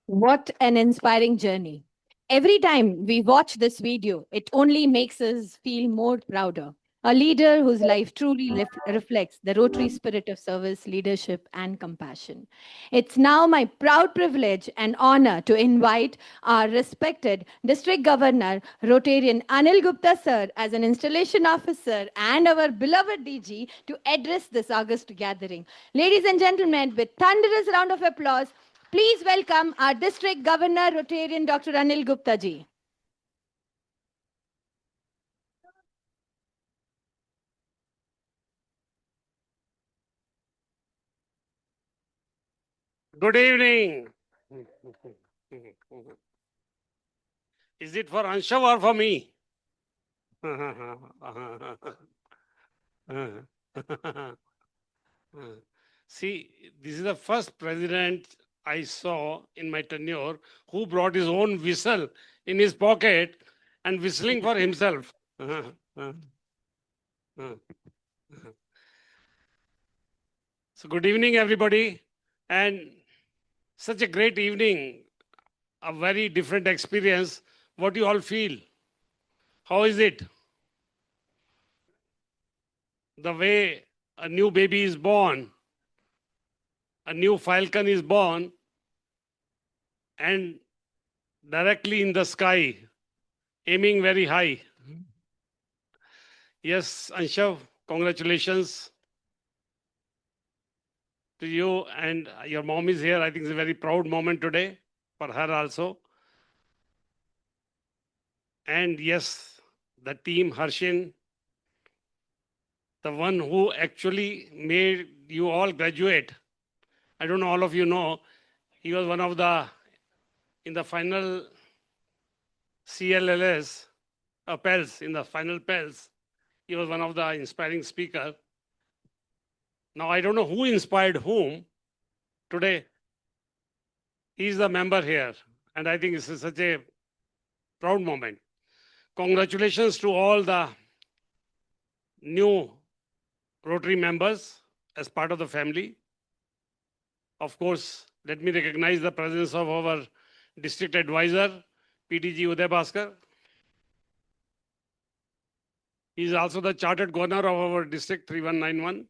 What an inspiring journey. Every time we watch this video, it only makes us feel more prouder. A leader whose life truly reflects the Rotary spirit of service, leadership, and compassion. It's now my proud privilege and honor to invite our respected District Governor, Rotarian Anil Gupta sir, as an installation officer and our beloved DG to address this august gathering. Ladies and gentlemen, with thunderous round of applause, please welcome our District Governor, Rotarian Dr. Anil Gupta ji. Good evening. Is it for Ansshav or for me? See, this is the first president I saw in my tenure who brought his own whistle in his pocket and whistling for himself. So good evening, everybody. And such a great evening, a very different experience. What do you all feel? How is it? The way a new baby is born, a new falcon is born, and directly in the sky, aiming very high. Yes, Ansshav, congratulations to you, and your mom is here. I think it's a very proud moment today for her also. And yes, the team, Harshin, the one who actually made you all graduate. I don't know, all of you know, he was one of the, in the final CLLS, PELS, in the final PELS, he was one of the inspiring speakers. Now, I don't know who inspired whom today. He's the member here, and I think this is such a proud moment. Congratulations to all the new Rotary members as part of the family. Of course, let me recognize the presence of our district advisor, PTG Uday Bhaskar. He is also the chartered governor of our district 3191.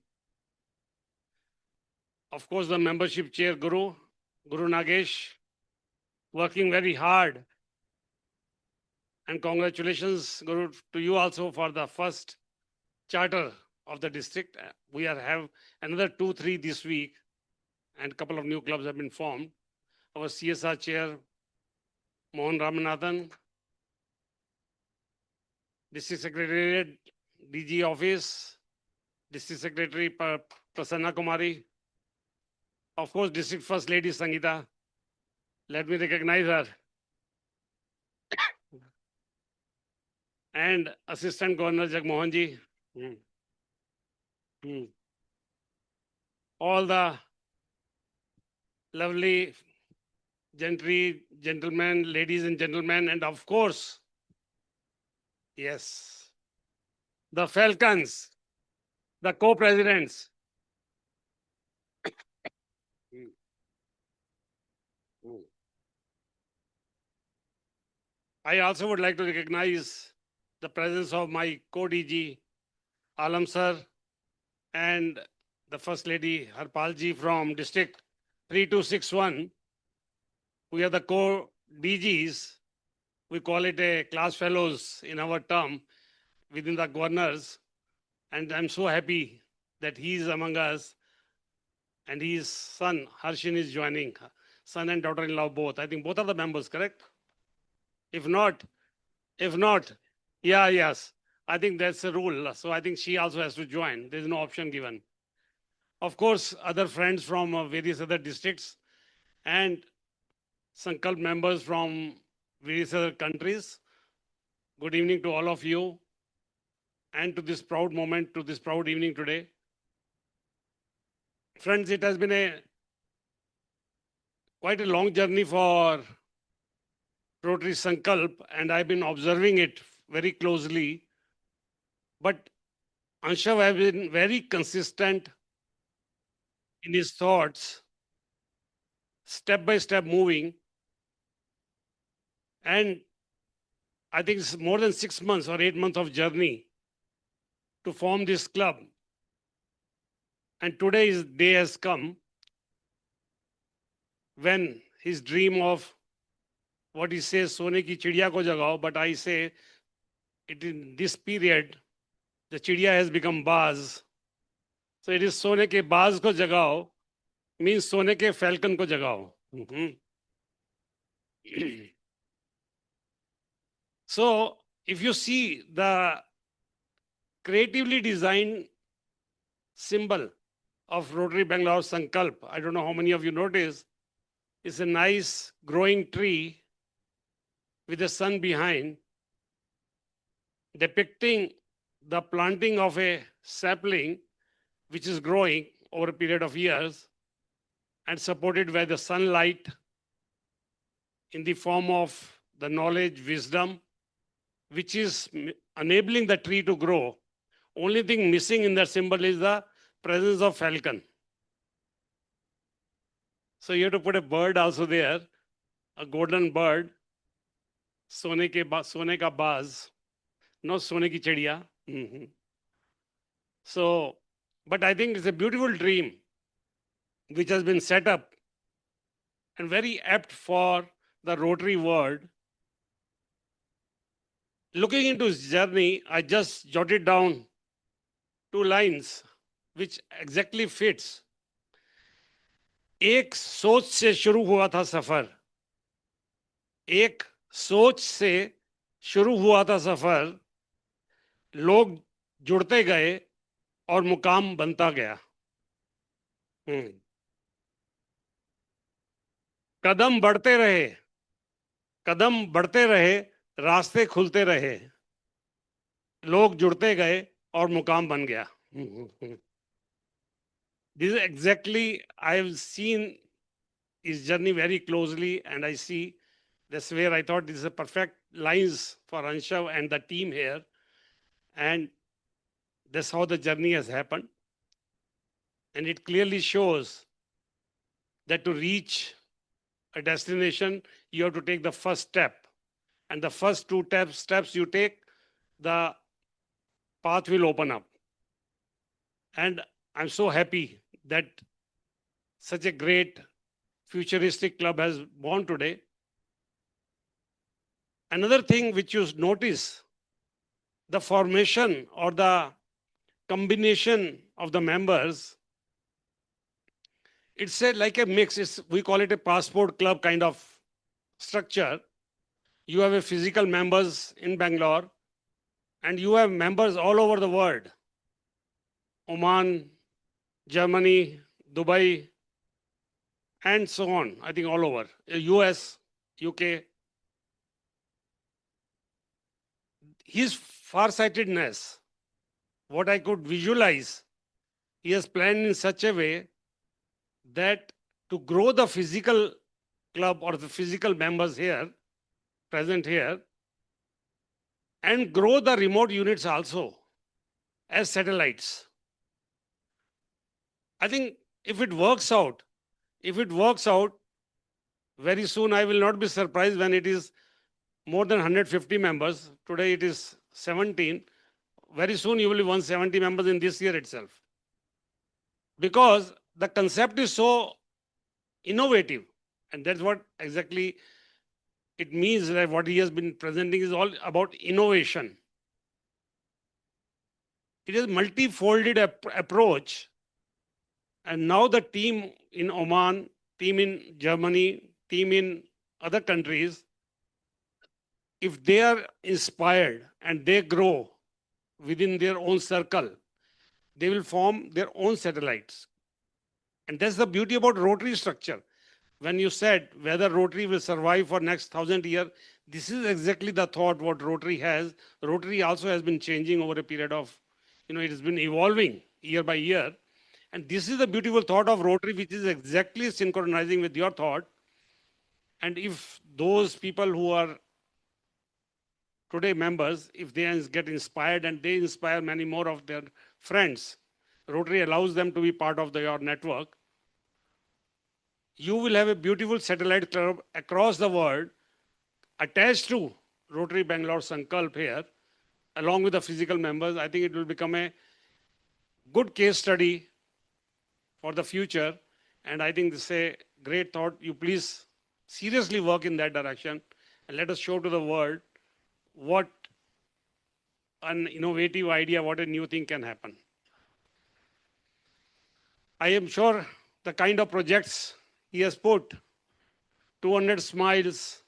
Of course, the membership chair, Guru Nagesh, working very hard. And congratulations, Guru, to you also for the first charter of the district. We have another 2-3 this week, and a couple of new clubs have been formed. Our CSR chair, Mohan Ramanathan, District Secretariat, DG Office, District Secretary Prasanna Kumari, of course, District First Lady Sangeeta. Let me recognize her. And Assistant Governor Jagmohan ji. All the lovely gentry, gentlemen, ladies and gentlemen, and of course, yes, the Falcons, the co-presidents. I also would like to recognize the presence of my co-DG, Alam sir, and the First Lady, Harpal ji from District 3261. We are the co-DGs. We call it a class fellows in our term within the governors. And I'm so happy that he is among us. And his son, Harshin, is joining. Son and daughter-in-law both. I think both are the members, correct? If not, yes. I think that's a rule. So I think she also has to join. There's no option given. Of course, other friends from various other districts and Sankalp members from various other countries. Good evening to all of you and to this proud moment, to this proud evening today. Friends, it has been quite a long journey for Rotary Sankalp, and I've been observing it very closely. But Ansshav has been very consistent in his thoughts, step by step moving. And I think it's more than 6 months or 8 months of journey to form this club. And today's day has come when his dream of what he says, Sone ki Chidiya ko Jagao, but I say it in this period, the Chidiya has become Baz. So it is Sone ke Baz ko Jagao, means Sone ke Falcon ko Jagao. So if you see the creatively designed symbol of Rotary Bengaluru Sankalp, I don't know how many of you noticed, it's a nice growing tree with the sun behind, depicting the planting of a sapling which is growing over a period of years and supported by the sunlight in the form of the knowledge, wisdom, which is enabling the tree to grow. Only thing missing in that symbol is the presence of falcon. So you have to put a bird also there, a golden bird, Sone ka baz, not Sone ki Chidiya. So, but I think it's a beautiful dream which has been set up and very apt for the Rotary world. Looking into his journey, I just jotted down 2 lines which exactly fits. एक सोच से शुरू हुआ था सफर, एक सोच से शुरू हुआ था सफर, लोग जुड़ते गए और मुकाम बनता गया. कदम बढ़ते रहे, कदम बढ़ते रहे, रास्ते खुलते रहे, लोग जुड़ते गए और मुकाम बन गया. This is exactly, I have seen his journey very closely, and I see that's where I thought this is a perfect lines for Ansshav and the team here. And that's how the journey has happened. And it clearly shows that to reach a destination, you have to take the first step. And the first 2 steps you take, the path will open up. And I'm so happy that such a great futuristic club has born today. Another thing which you notice, the formation or the combination of the members, it's like a mix. We call it a passport club kind of structure. You have a physical members in Bangalore, and you have members all over the world. Oman, Germany, Dubai, and so on. I think all over. US, UK. His farsightedness, what I could visualize, he has planned in such a way that to grow the physical club or the physical members here, present here, and grow the remote units also as satellites. I think if it works out, very soon I will not be surprised when it is more than 150 members. Today it is 17. Very soon you will be 170 members in this year itself. Because the concept is so innovative, and that's what exactly it means, that what he has been presenting is all about innovation. It is a multi-folded approach. And now the team in Oman, team in Germany, team in other countries, if they are inspired and they grow within their own circle, they will form their own satellites. And that's the beauty about Rotary structure. When you said whether Rotary will survive for next 1,000 years, this is exactly the thought what Rotary has. Rotary also has been changing over a period of, it has been evolving year by year. And this is the beautiful thought of Rotary, which is exactly synchronizing with your thought. And if those people who are today members, if they get inspired and they inspire many more of their friends, Rotary allows them to be part of your network. You will have a beautiful satellite club across the world attached to Rotary Bengaluru Sankalp here, along with the physical members. I think it will become a good case study for the future. And I think this is a great thought. You please seriously work in that direction and let us show to the world what an innovative idea, what a new thing can happen. I am sure the kind of projects he has put, 200 smiles,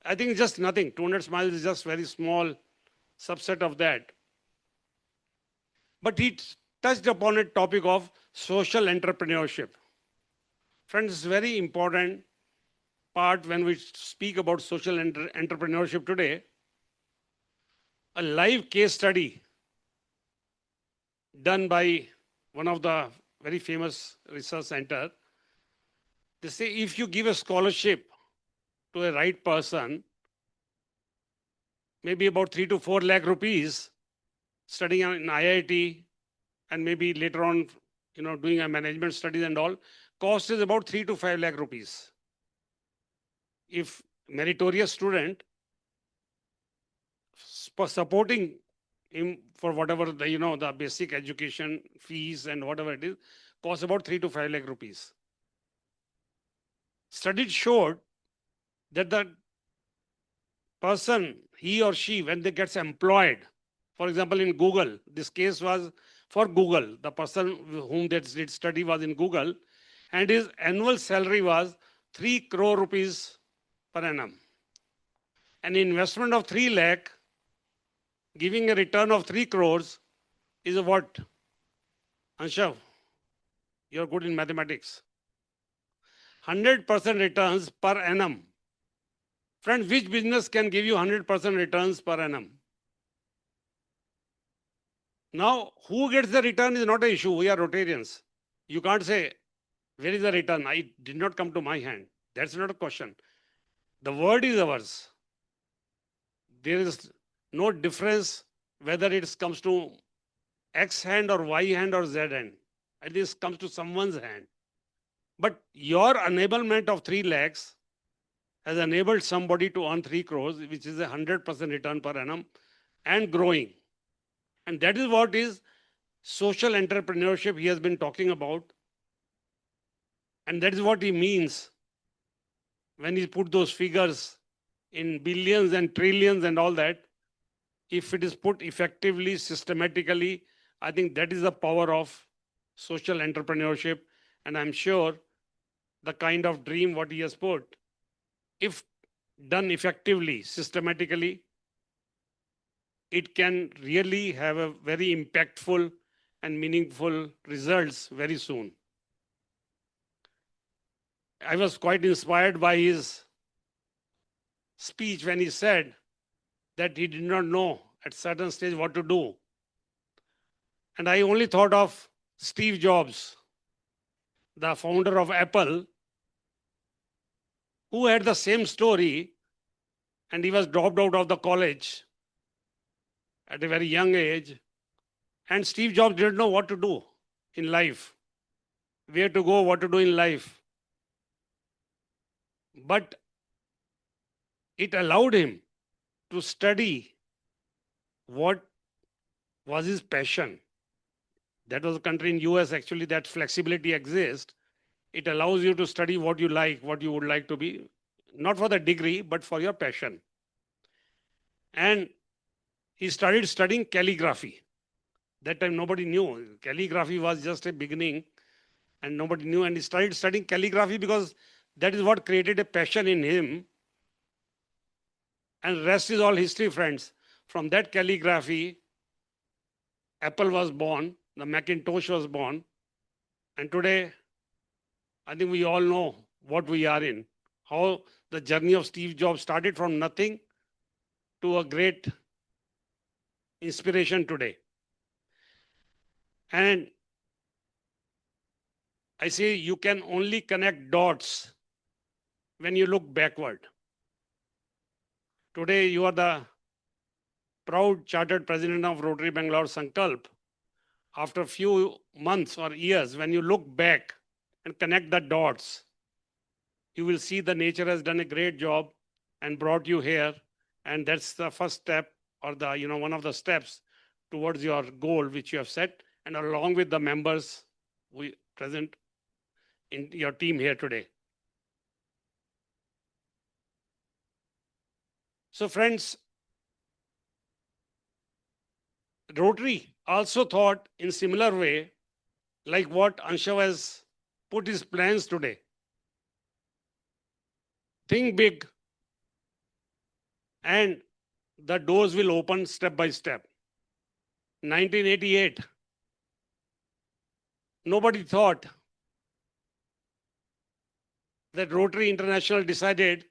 I think it's just nothing. 200 smiles is just very small subset of that. But he touched upon a topic of social entrepreneurship. Friends, it's very important part when we speak about social entrepreneurship today, a live case study done by one of the very famous research center. They say if you give a scholarship to a right person, maybe about 3 to 4 lakh rupees, studying in IIT and maybe later on, doing a management studies and all, cost is about 3 to 5 lakh rupees. If meritorious student supporting him for whatever the basic education fees and whatever it is, costs about 3 to 5 lakh rupees. Studies showed that the person, he or she, when they gets employed, for example, in Google, this case was for Google. The person whom they did study was in Google, and his annual salary was 3 crore rupees per annum. An investment of 3 lakh, giving a return of 3 crores is a what? Ansshav, you're good in mathematics. 100% returns per annum. Friends, which business can give you 100% returns per annum? Now, who gets the return is not an issue. We are Rotarians. You can't say, where is the return? I did not come to my hand. That's not a question. The word is ours. There is no difference whether it comes to X hand or Y hand or Z hand. At least comes to someone's hand. But your enablement of 3 lakhs has enabled somebody to earn 3 crores, which is a 100% return per annum and growing. And that is what is social entrepreneurship he has been talking about. And that is what he means when he put those figures in billions and trillions and all that. If it is put effectively, systematically, I think that is the power of social entrepreneurship. And I'm sure the kind of dream what he has put, if done effectively, systematically, it can really have a very impactful and meaningful results very soon. I was quite inspired by his speech when he said that he did not know at certain stage what to do. And I only thought of Steve Jobs, the founder of Apple, who had the same story, and he was dropped out of the college at a very young age. And Steve Jobs didn't know what to do in life, where to go, what to do in life. But it allowed him to study what was his passion. That was a country in US, actually, that flexibility exists. It allows you to study what you like, what you would like to be, not for the degree, but for your passion. And he started studying calligraphy. That time nobody knew. Calligraphy was just a beginning and nobody knew. And he started studying calligraphy because that is what created a passion in him. And rest is all history, friends. From that calligraphy, Apple was born, the Macintosh was born. And today, I think we all know what we are in. How the journey of Steve Jobs started from nothing to a great inspiration today. And I say you can only connect dots when you look backward. Today you are the proud chartered president of Rotary Bengaluru Sankalp. After a few months or years, when you look back and connect the dots, you will see the nature has done a great job and brought you here. And that's the first step, or the one of the steps towards your goal which you have set, and along with the members we present in your team here today. So friends, Rotary also thought in similar way, like what Ansshav has put his plans today. Think big, and the doors will open step by step. 1988, nobody thought that Rotary International decided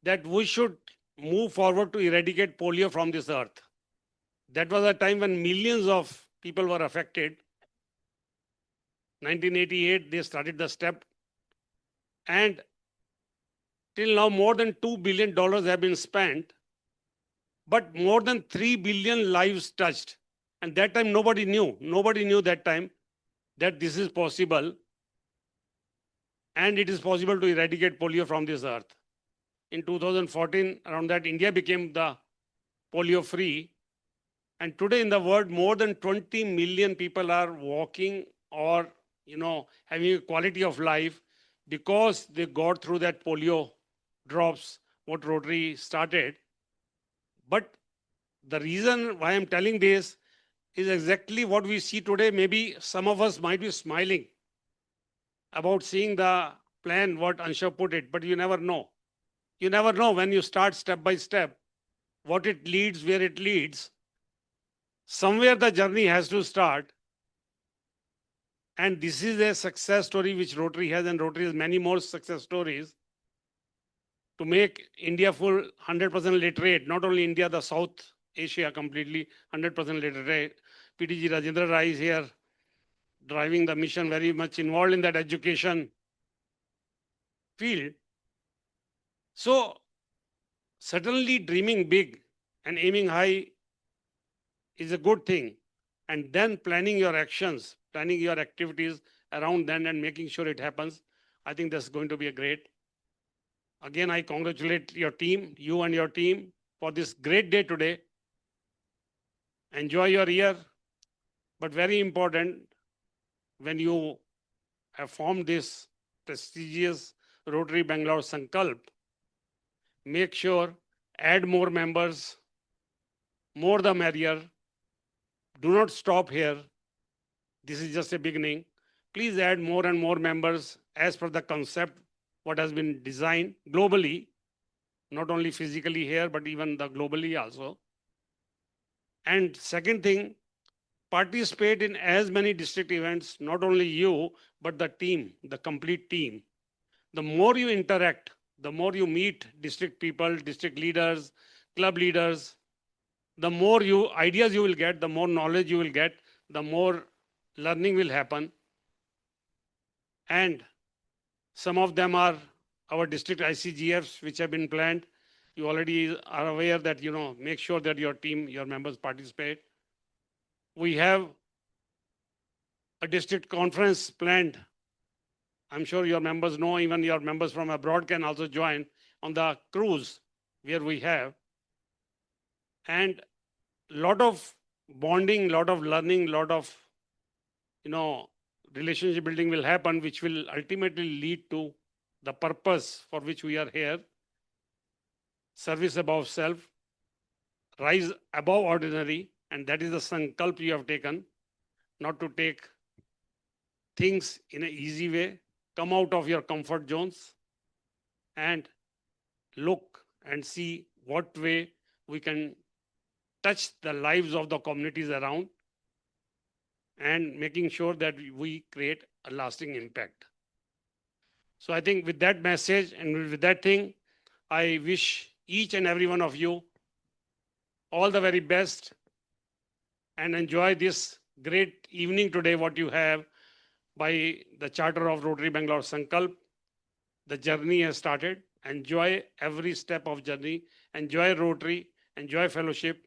that we should move forward to eradicate polio from this earth. That was a time when millions of people were affected. 1988, they started the step. And till now, more than $2 billion have been spent, but more than 3 billion lives touched. And that time, nobody knew. Nobody knew that time that this is possible. And it is possible to eradicate polio from this earth. In 2014, around that, India became the polio-free. And today in the world, more than 20 million people are walking or, having a quality of life because they got through that polio drops, what Rotary started. But the reason why I'm telling this is exactly what we see today. Maybe some of us might be smiling about seeing the plan, what Ansshav put it, but you never know. You never know when you start step by step, what it leads, where it leads. Somewhere the journey has to start. And this is a success story which Rotary has, and Rotary has many more success stories to make India full 100% literate. Not only India, the South Asia completely 100% literate. PTG Rajendra Rai is here driving the mission, very much involved in that education field. So certainly dreaming big and aiming high is a good thing. And then planning your actions, planning your activities around then and making sure it happens. I think that's going to be a great. Again, I congratulate your team, you and your team, for this great day today. Enjoy your year. But very important, when you have formed this prestigious Rotary Bengaluru Sankalp, make sure, add more members, more the merrier. Do not stop here. This is just a beginning. Please add more and more members as per the concept, what has been designed globally, not only physically here, but even the globally also. And second thing, participate in as many district events, not only you, but the team, the complete team. The more you interact, the more you meet district people, district leaders, club leaders, the more ideas you will get, the more knowledge you will get, the more learning will happen. And some of them are our district ICGFs, which have been planned. You already are aware that, make sure that your team, your members participate. We have a district conference planned. I'm sure your members know, even your members from abroad can also join on the cruise where we have. And a lot of bonding, lot of learning, lot of, relationship building will happen, which will ultimately lead to the purpose for which we are here. Service above self, rise above ordinary, and that is the sankalp you have taken, not to take things in an easy way, come out of your comfort zones and look and see what way we can touch the lives of the communities around and making sure that we create a lasting impact. So I think with that message and with that thing, I wish each and every one of you all the very best and enjoy this great evening today, what you have by the Charter of Rotary Bengaluru Sankalp. The journey has started. Enjoy every step of journey. Enjoy Rotary. Enjoy fellowship.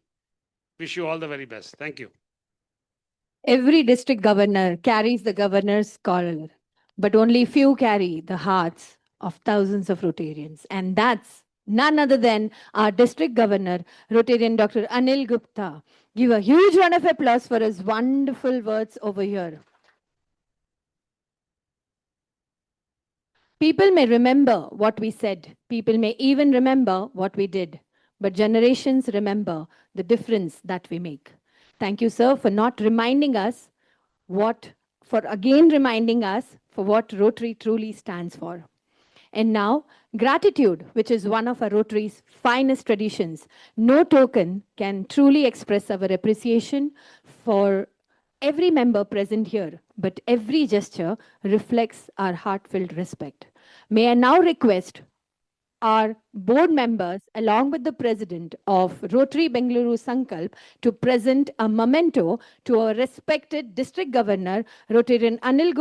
Wish you all the very best. Thank you. Every district governor carries the governor's collar, but only few carry the hearts of thousands of Rotarians. And that's none other than our district governor, Rotarian Dr. Anil Gupta. Give a huge round of applause for his wonderful words over here. People may remember what we said. People may even remember what we did. But generations remember the difference that we make. Thank you, sir, for not reminding us for reminding us for what Rotary truly stands for. And now, gratitude, which is one of our Rotary's finest traditions. No token can truly express our appreciation for every member present here but every gesture reflects our heartfelt respect. May I now request our board members, along with the president of Rotary Bengaluru Sankalp, to present a memento to our respected district governor, Rotarian Anil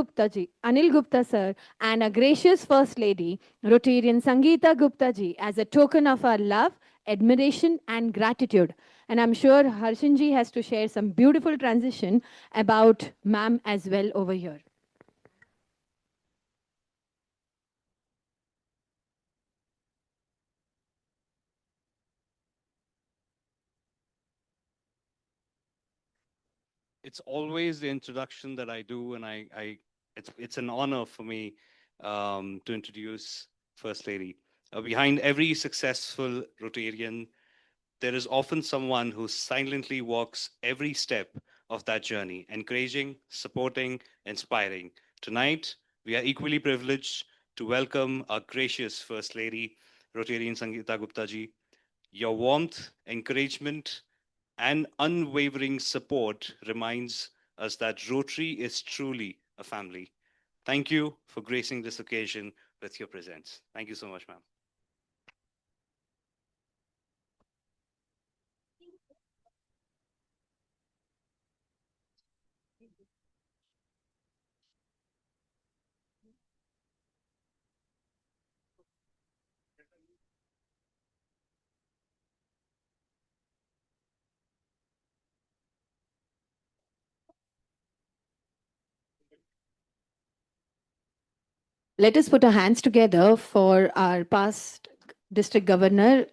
Gupta sir, and a gracious first lady, Rotarian Sangeeta Gupta ji, as a token of our love, admiration, and gratitude. And I'm sure Harshanji has to share some beautiful transition about ma'am as well over here. It's always the introduction that I do, and it's an honor for me to introduce First Lady. Behind every successful Rotarian, there is often someone who silently walks every step of that journey, encouraging, supporting, inspiring. Tonight, we are equally privileged to welcome our gracious First Lady, Rotarian Sangeeta Gupta ji. Your warmth, encouragement, and unwavering support reminds us that Rotary is truly a family. Thank you for gracing this occasion with your presence. Thank you so much, ma'am. Let us put our hands together for our past district governor,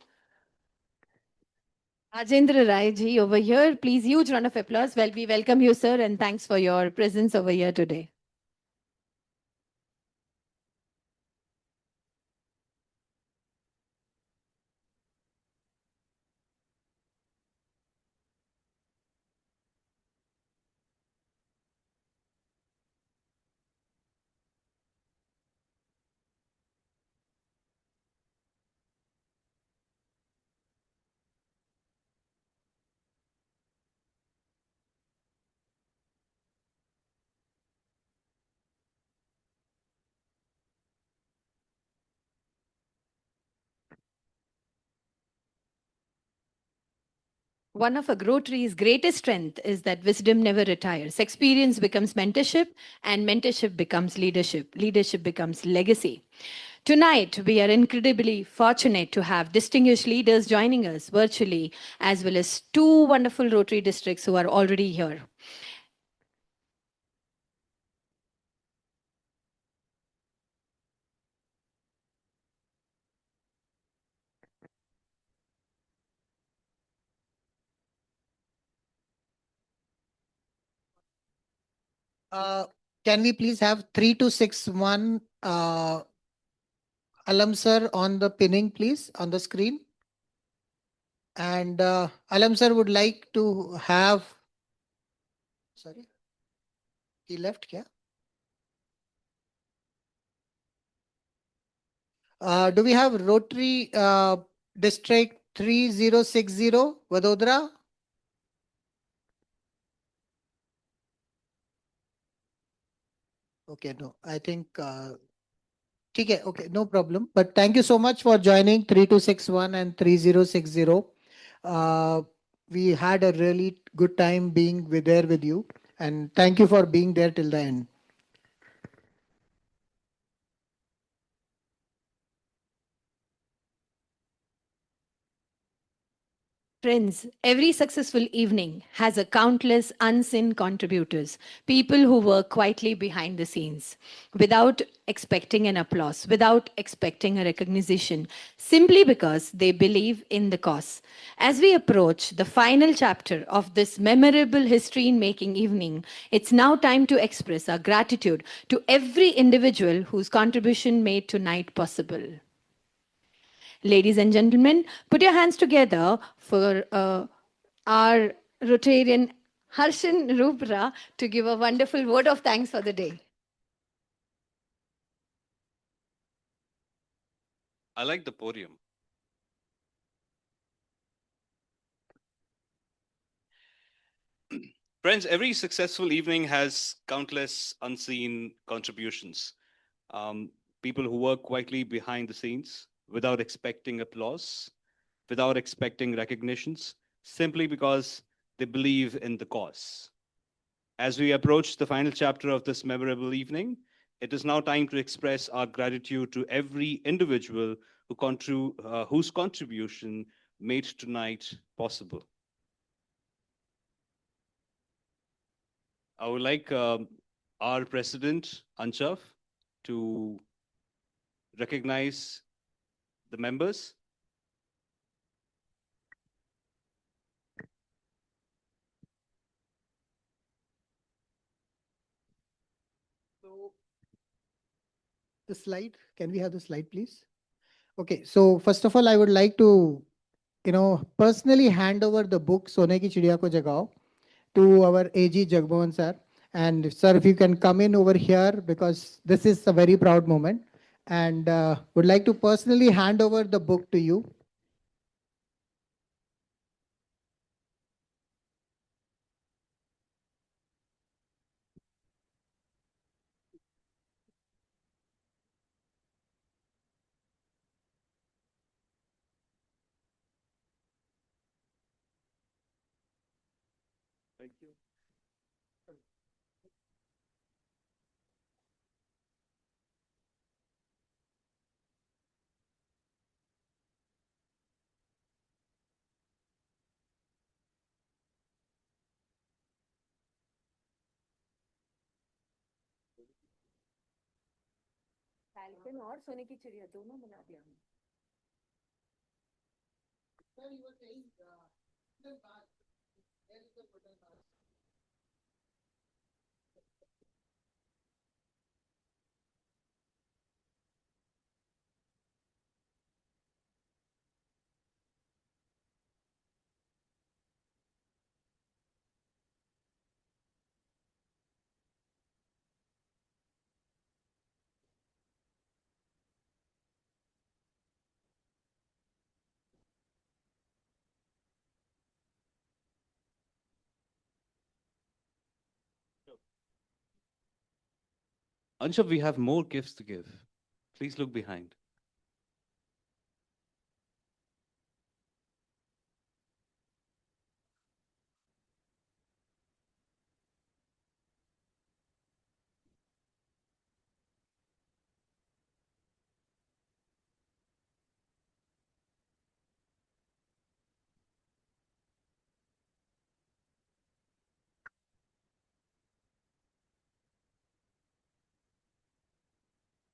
Rajendra Rai ji over here. Please, huge round of applause. Well, we welcome you, sir, and thanks for your presence over here today. One of a Rotary's greatest strength is that wisdom never retires. Experience becomes mentorship, and mentorship becomes leadership. Leadership becomes legacy. Tonight, we are incredibly fortunate to have distinguished leaders joining us virtually, as well as two wonderful Rotary districts who are already here. Can we please have 3261 Alam sir on the pinning, please, on the screen? And Alam sir would like to have, sorry, he left, yeah? Do we have Rotary District 3060, Vadodara? Okay, no, I think, okay, no problem. But thank you so much for joining 3261 and 3060. We had a really good time being there with you. And thank you for being there till the end. Friends, every successful evening has a countless unseen contributors, people who work quietly behind the scenes, without expecting an applause, without expecting a recognition, simply because they believe in the cause. As we approach the final chapter of this memorable history-making evening, it's now time to express our gratitude to every individual whose contribution made tonight possible. Ladies and gentlemen, put your hands together for our Rotarian Harshan Rupra to give a wonderful word of thanks for the day. I like the podium. Friends, every successful evening has countless unseen contributions. People who work quietly behind the scenes without expecting applause, without expecting recognitions, simply because they believe in the cause. As we approach the final chapter of this memorable evening, it is now time to express our gratitude to every individual whose contribution made tonight possible. I would like our president, Ansshav, to recognize the members. So the slide, can we have the slide, please? Okay, so first of all, I would like to, personally hand over the book Sone ki Chidiya ko Jagao to our AG Jagmohan sir. And sir, if you can come in over here, because this is a very proud moment, and would like to personally hand over the book to you. Thank you. Falcon और सोने की चिड़िया दोनों बना दिया हमने। Ansshav, we have more gifts to give. Please look behind.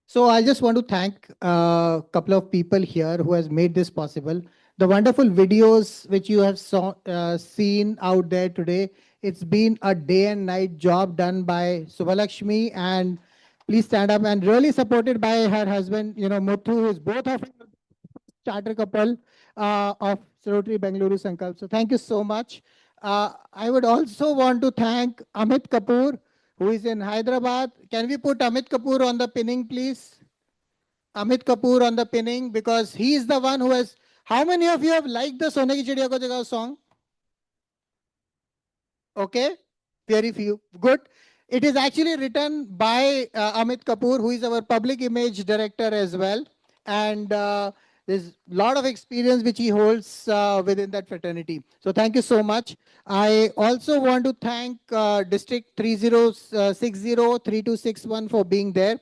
So I just want to thank a couple of people here who has made this possible. The wonderful videos which you have seen out there today, it's been a day and night job done by Subhalakshmi, and please stand up, and really supported by her husband, Muthu, who is both of charter couple of Rotary Bengaluru Sankalp. So thank you so much. I would also want to thank Amit Kapoor, who is in Hyderabad. Can we put Amit Kapoor on the pinning, please? Amit Kapoor on the pinning, because he is the one who has. How many of you have liked the Sone ki Chidiya ko Jagao song? Okay, very few. Good. It is actually written by Amit Kapoor, who is our public image director as well. And there's a lot of experience which he holds within that fraternity. So thank you so much. I also want to thank District 3060 3261 for being there.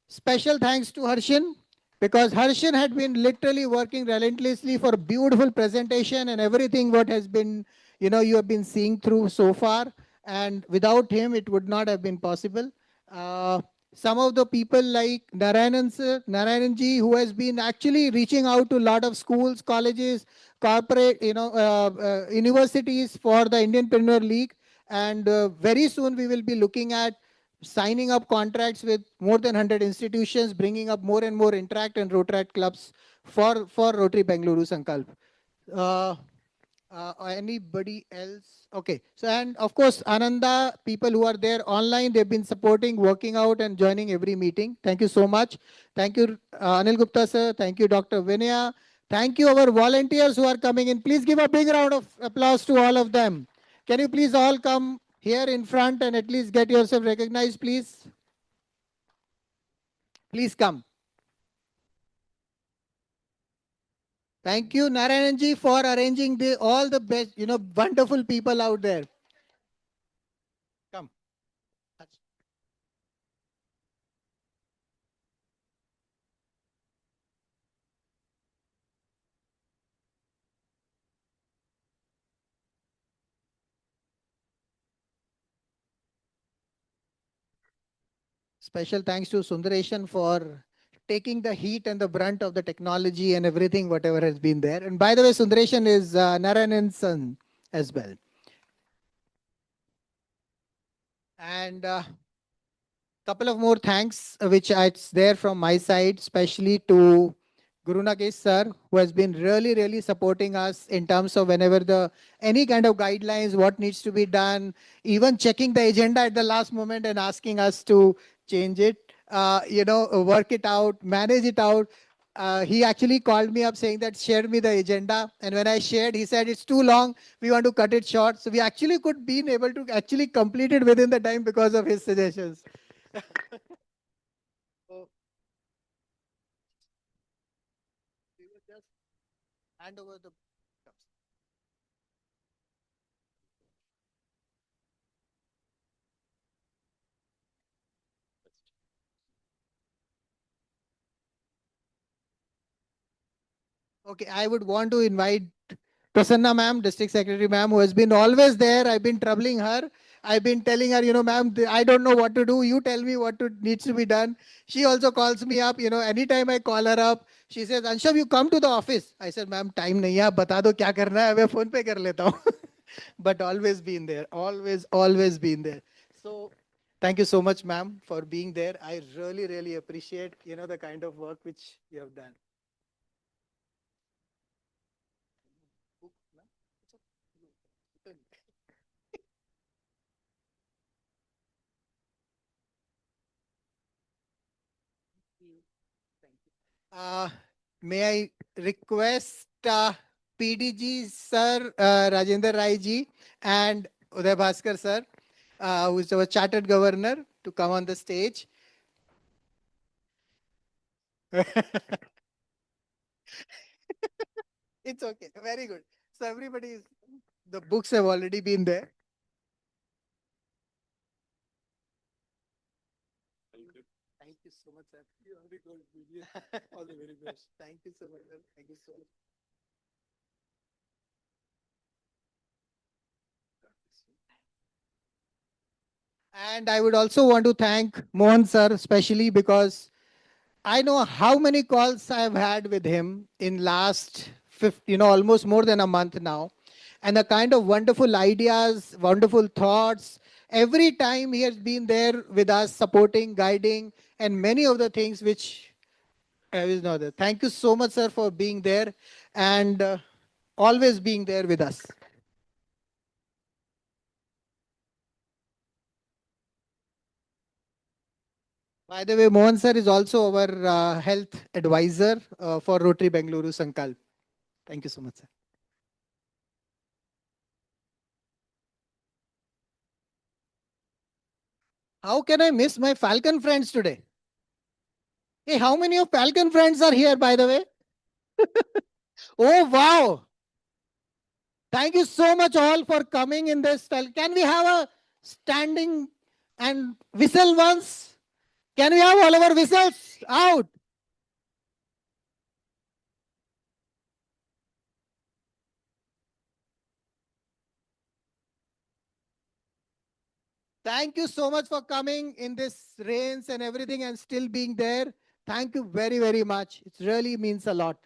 Special thanks to Harshan, because Harshan had been literally working relentlessly for beautiful presentation and everything what has been, you have been seeing through so far. And without him, it would not have been possible. Some of the people like Narayananji, who has been actually reaching out to a lot of schools, colleges, corporate, universities for the Indianpreneur League. And very soon we will be looking at signing up contracts with more than 100 institutions, bringing up more and more Interact and Rotaract clubs for Rotary Bengaluru Sankalp. Anybody else? Okay. So, and of course, Ananda, people who are there online, they've been supporting, working out and joining every meeting. Thank you so much. Thank you, Anil Gupta sir. Thank you, Dr. Vinaya. Thank you, our volunteers who are coming in. Please give a big round of applause to all of them. Can you please all come here in front and at least get yourself recognized, please? Please come. Thank you, Narayanji, for arranging all the best, wonderful people out there. Come. Special thanks to Sundareshan for taking the heat and the brunt of the technology and everything, whatever has been there. And by the way, Sundareshan is Narayan's son as well. And couple of more thanks, which it's there from my side, especially to Guru Nagesh sir, who has been really, really supporting us in terms of whenever any kind of guidelines, what needs to be done, even checking the agenda at the last moment and asking us to change it, work it out, manage it out. He actually called me up saying that share me the agenda. And when I shared, he said it's too long. We want to cut it short. So we actually could be able to actually complete it within the time because of his suggestions. So, we will just hand over the cups. Okay, I would want to invite Prasanna ma'am, District Secretary ma'am, who has been always there. I've been troubling her. I've been telling her, ma'am, I don't know what to do. You tell me what needs to be done. She also calls me up, anytime I call her up, she says, Ansshav, you come to the office. I said, ma'am, time nahi hai, bata do kya karna hai, main phone pe kar leta hu. But always been there, always been there. So thank you so much, ma'am, for being there. I really, really appreciate, the kind of work which you have done. May I request PDG sir, Rajendra Rai ji and Uday Bhaskar sir, who is our chartered governor, to come on the stage. It's okay. Very good. So the books have already been there. Thank you so much, sir. You are very good. All the very best. Thank you so much, sir. Thank you so much. And I would also want to thank Mohan sir, especially because I know how many calls I have had with him in last almost more than a month now. And the kind of wonderful ideas, wonderful thoughts, every time he has been there with us, supporting, guiding, and many of the things which I was not there. Thank you so much, sir, for being there and always being there with us. By the way, Mohan sir is also our health advisor for Rotary Bengaluru Sankalp. Thank you so much, sir. How can I miss my Falcon friends today? Hey, how many of Falcon friends are here, by the way? Oh, wow. Thank you so much all for coming in this style. Can we have a standing and whistle once? Can we have all of our whistles out? Thank you so much for coming in this rains and everything and still being there. Thank you very, very much. It really means a lot.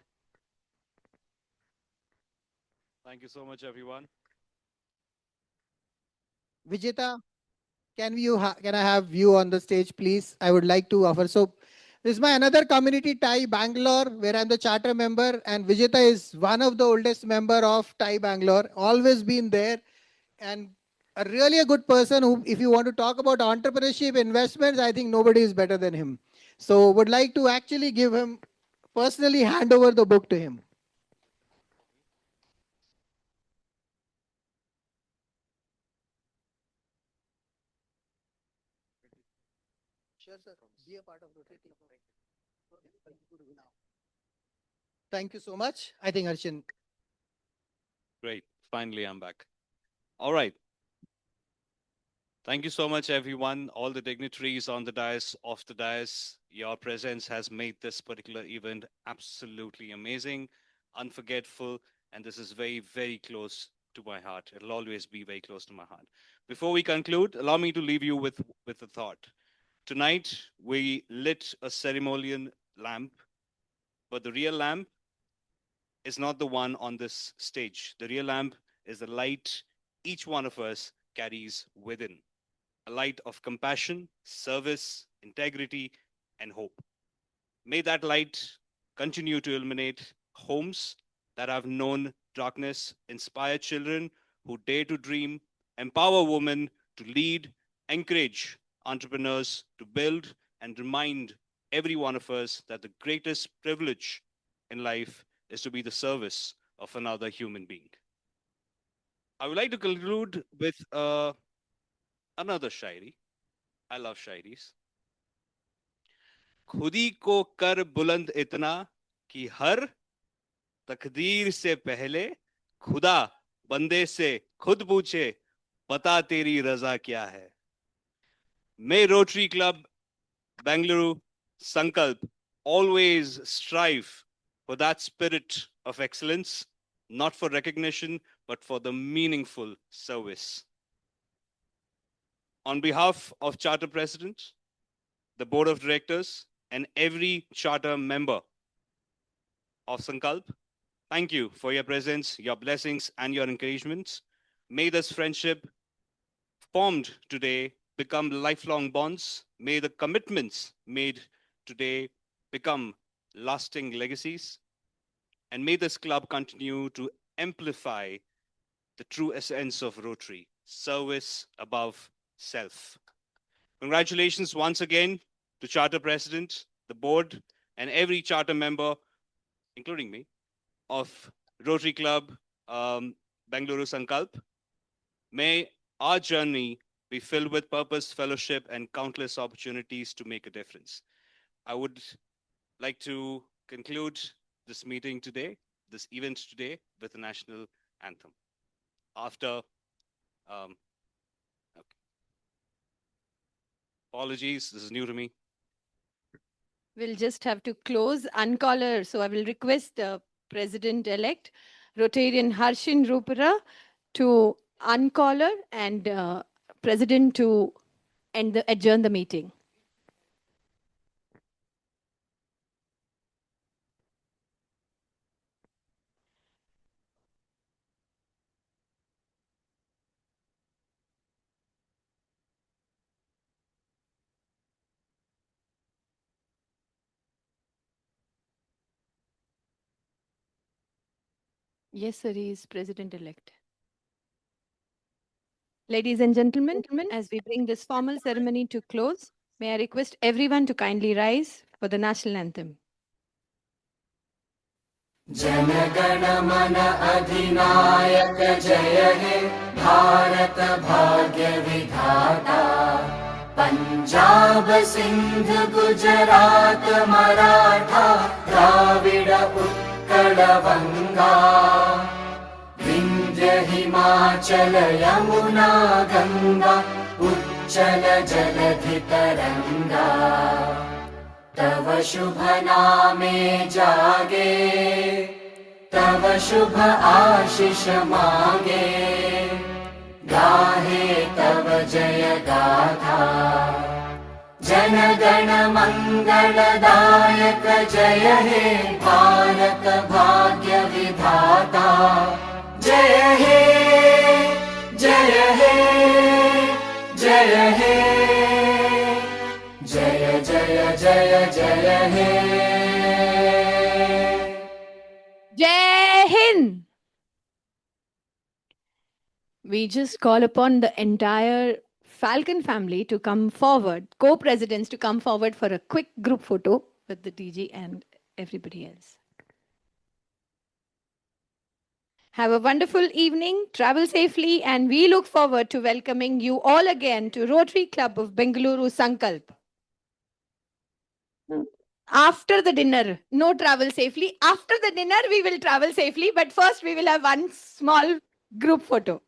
Thank you so much, everyone. Vijita, can I have you on the stage, please? I would like to offer. So this is my another community, TiE Bangalore, where I'm the charter member, and Vijita is one of the oldest member of TiE Bangalore, always been there, and really a good person who, if you want to talk about entrepreneurship, investments, I think nobody is better than him. So would like to actually give him, personally hand over the book to him. earlier part of Rotary Club. Thank you so much. I think Arshin. Great. Finally, I'm back. All right. Thank you so much, everyone. All the dignitaries on the dais, off the dais. Your presence has made this particular event absolutely amazing, unforgettable, and this is very, very close to my heart. It'll always be very close to my heart. Before we conclude, allow me to leave you with a thought. Tonight, we lit a ceremonial lamp, but the real lamp is not the one on this stage. The real lamp is the light each one of us carries within. A light of compassion, service, integrity, and hope. May that light continue to illuminate homes that have known darkness, inspire children who dare to dream, empower women to lead, encourage entrepreneurs to build, and remind every one of us that the greatest privilege in life is to be the service of another human being. I would like to conclude with another Shayari. I love shayaris. खुदी को कर बुलंद इतना कि हर तकदीर से पहले खुदा बंदे से खुद पूछे बता तेरी रजा क्या है. May Rotary Club Bengaluru Sankalp always strive for that spirit of excellence, not for recognition, but for the meaningful service. On behalf of Charter President, the Board of Directors, and every Charter member of Sankalp, thank you for your presence, your blessings, and your encouragements. May this friendship formed today become lifelong bonds. May the commitments made today become lasting legacies. And may this club continue to amplify the true essence of Rotary, service above self. Congratulations once again to Charter President, the board, and every Charter member, including me, of Rotary Club Bengaluru Sankalp. May our journey be filled with purpose, fellowship, and countless opportunities to make a difference. I would like to conclude this meeting today, this event today, with the national anthem. After, apologies, this is new to me. We'll just have to close uncaller. So I will request the President-elect, Rotarian Harshin Rupara, to uncaller and President to adjourn the meeting. Yes, sir, he is President-elect. Ladies and gentlemen, as we bring this formal ceremony to close, may I request everyone to kindly rise for the national anthem. Jana Gana मन अधिनायक जय हे भारत भाग्य विधाता पंजाब सिंध गुजरात मराठा द्राविड उत्कल बंगा विंध्य हिमाचल यमुना गंगा उच्चल जलधि तरंगा तव शुभ नामे जागे तव शुभ आशीष मांगे गाहे तव जय गाथा जन गण मंगलदायक जय हे भारत भाग्य विधाता जय हे जय हे जय हे जय जय जय जय हे Jai Hind. We just call upon the entire Falcon family to come forward, co-presidents to come forward for a quick group photo with the DG and everybody else. Have a wonderful evening, travel safely, and we look forward to welcoming you all again to Rotary Club of Bengaluru Sankalp. After the dinner, no travel safely. After the dinner, we will travel safely. But first, we will have one small group photo.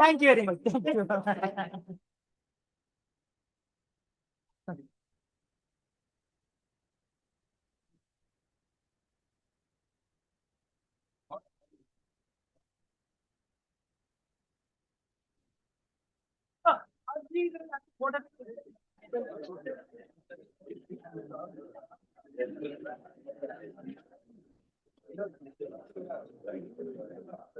Thank you very much. Thank you.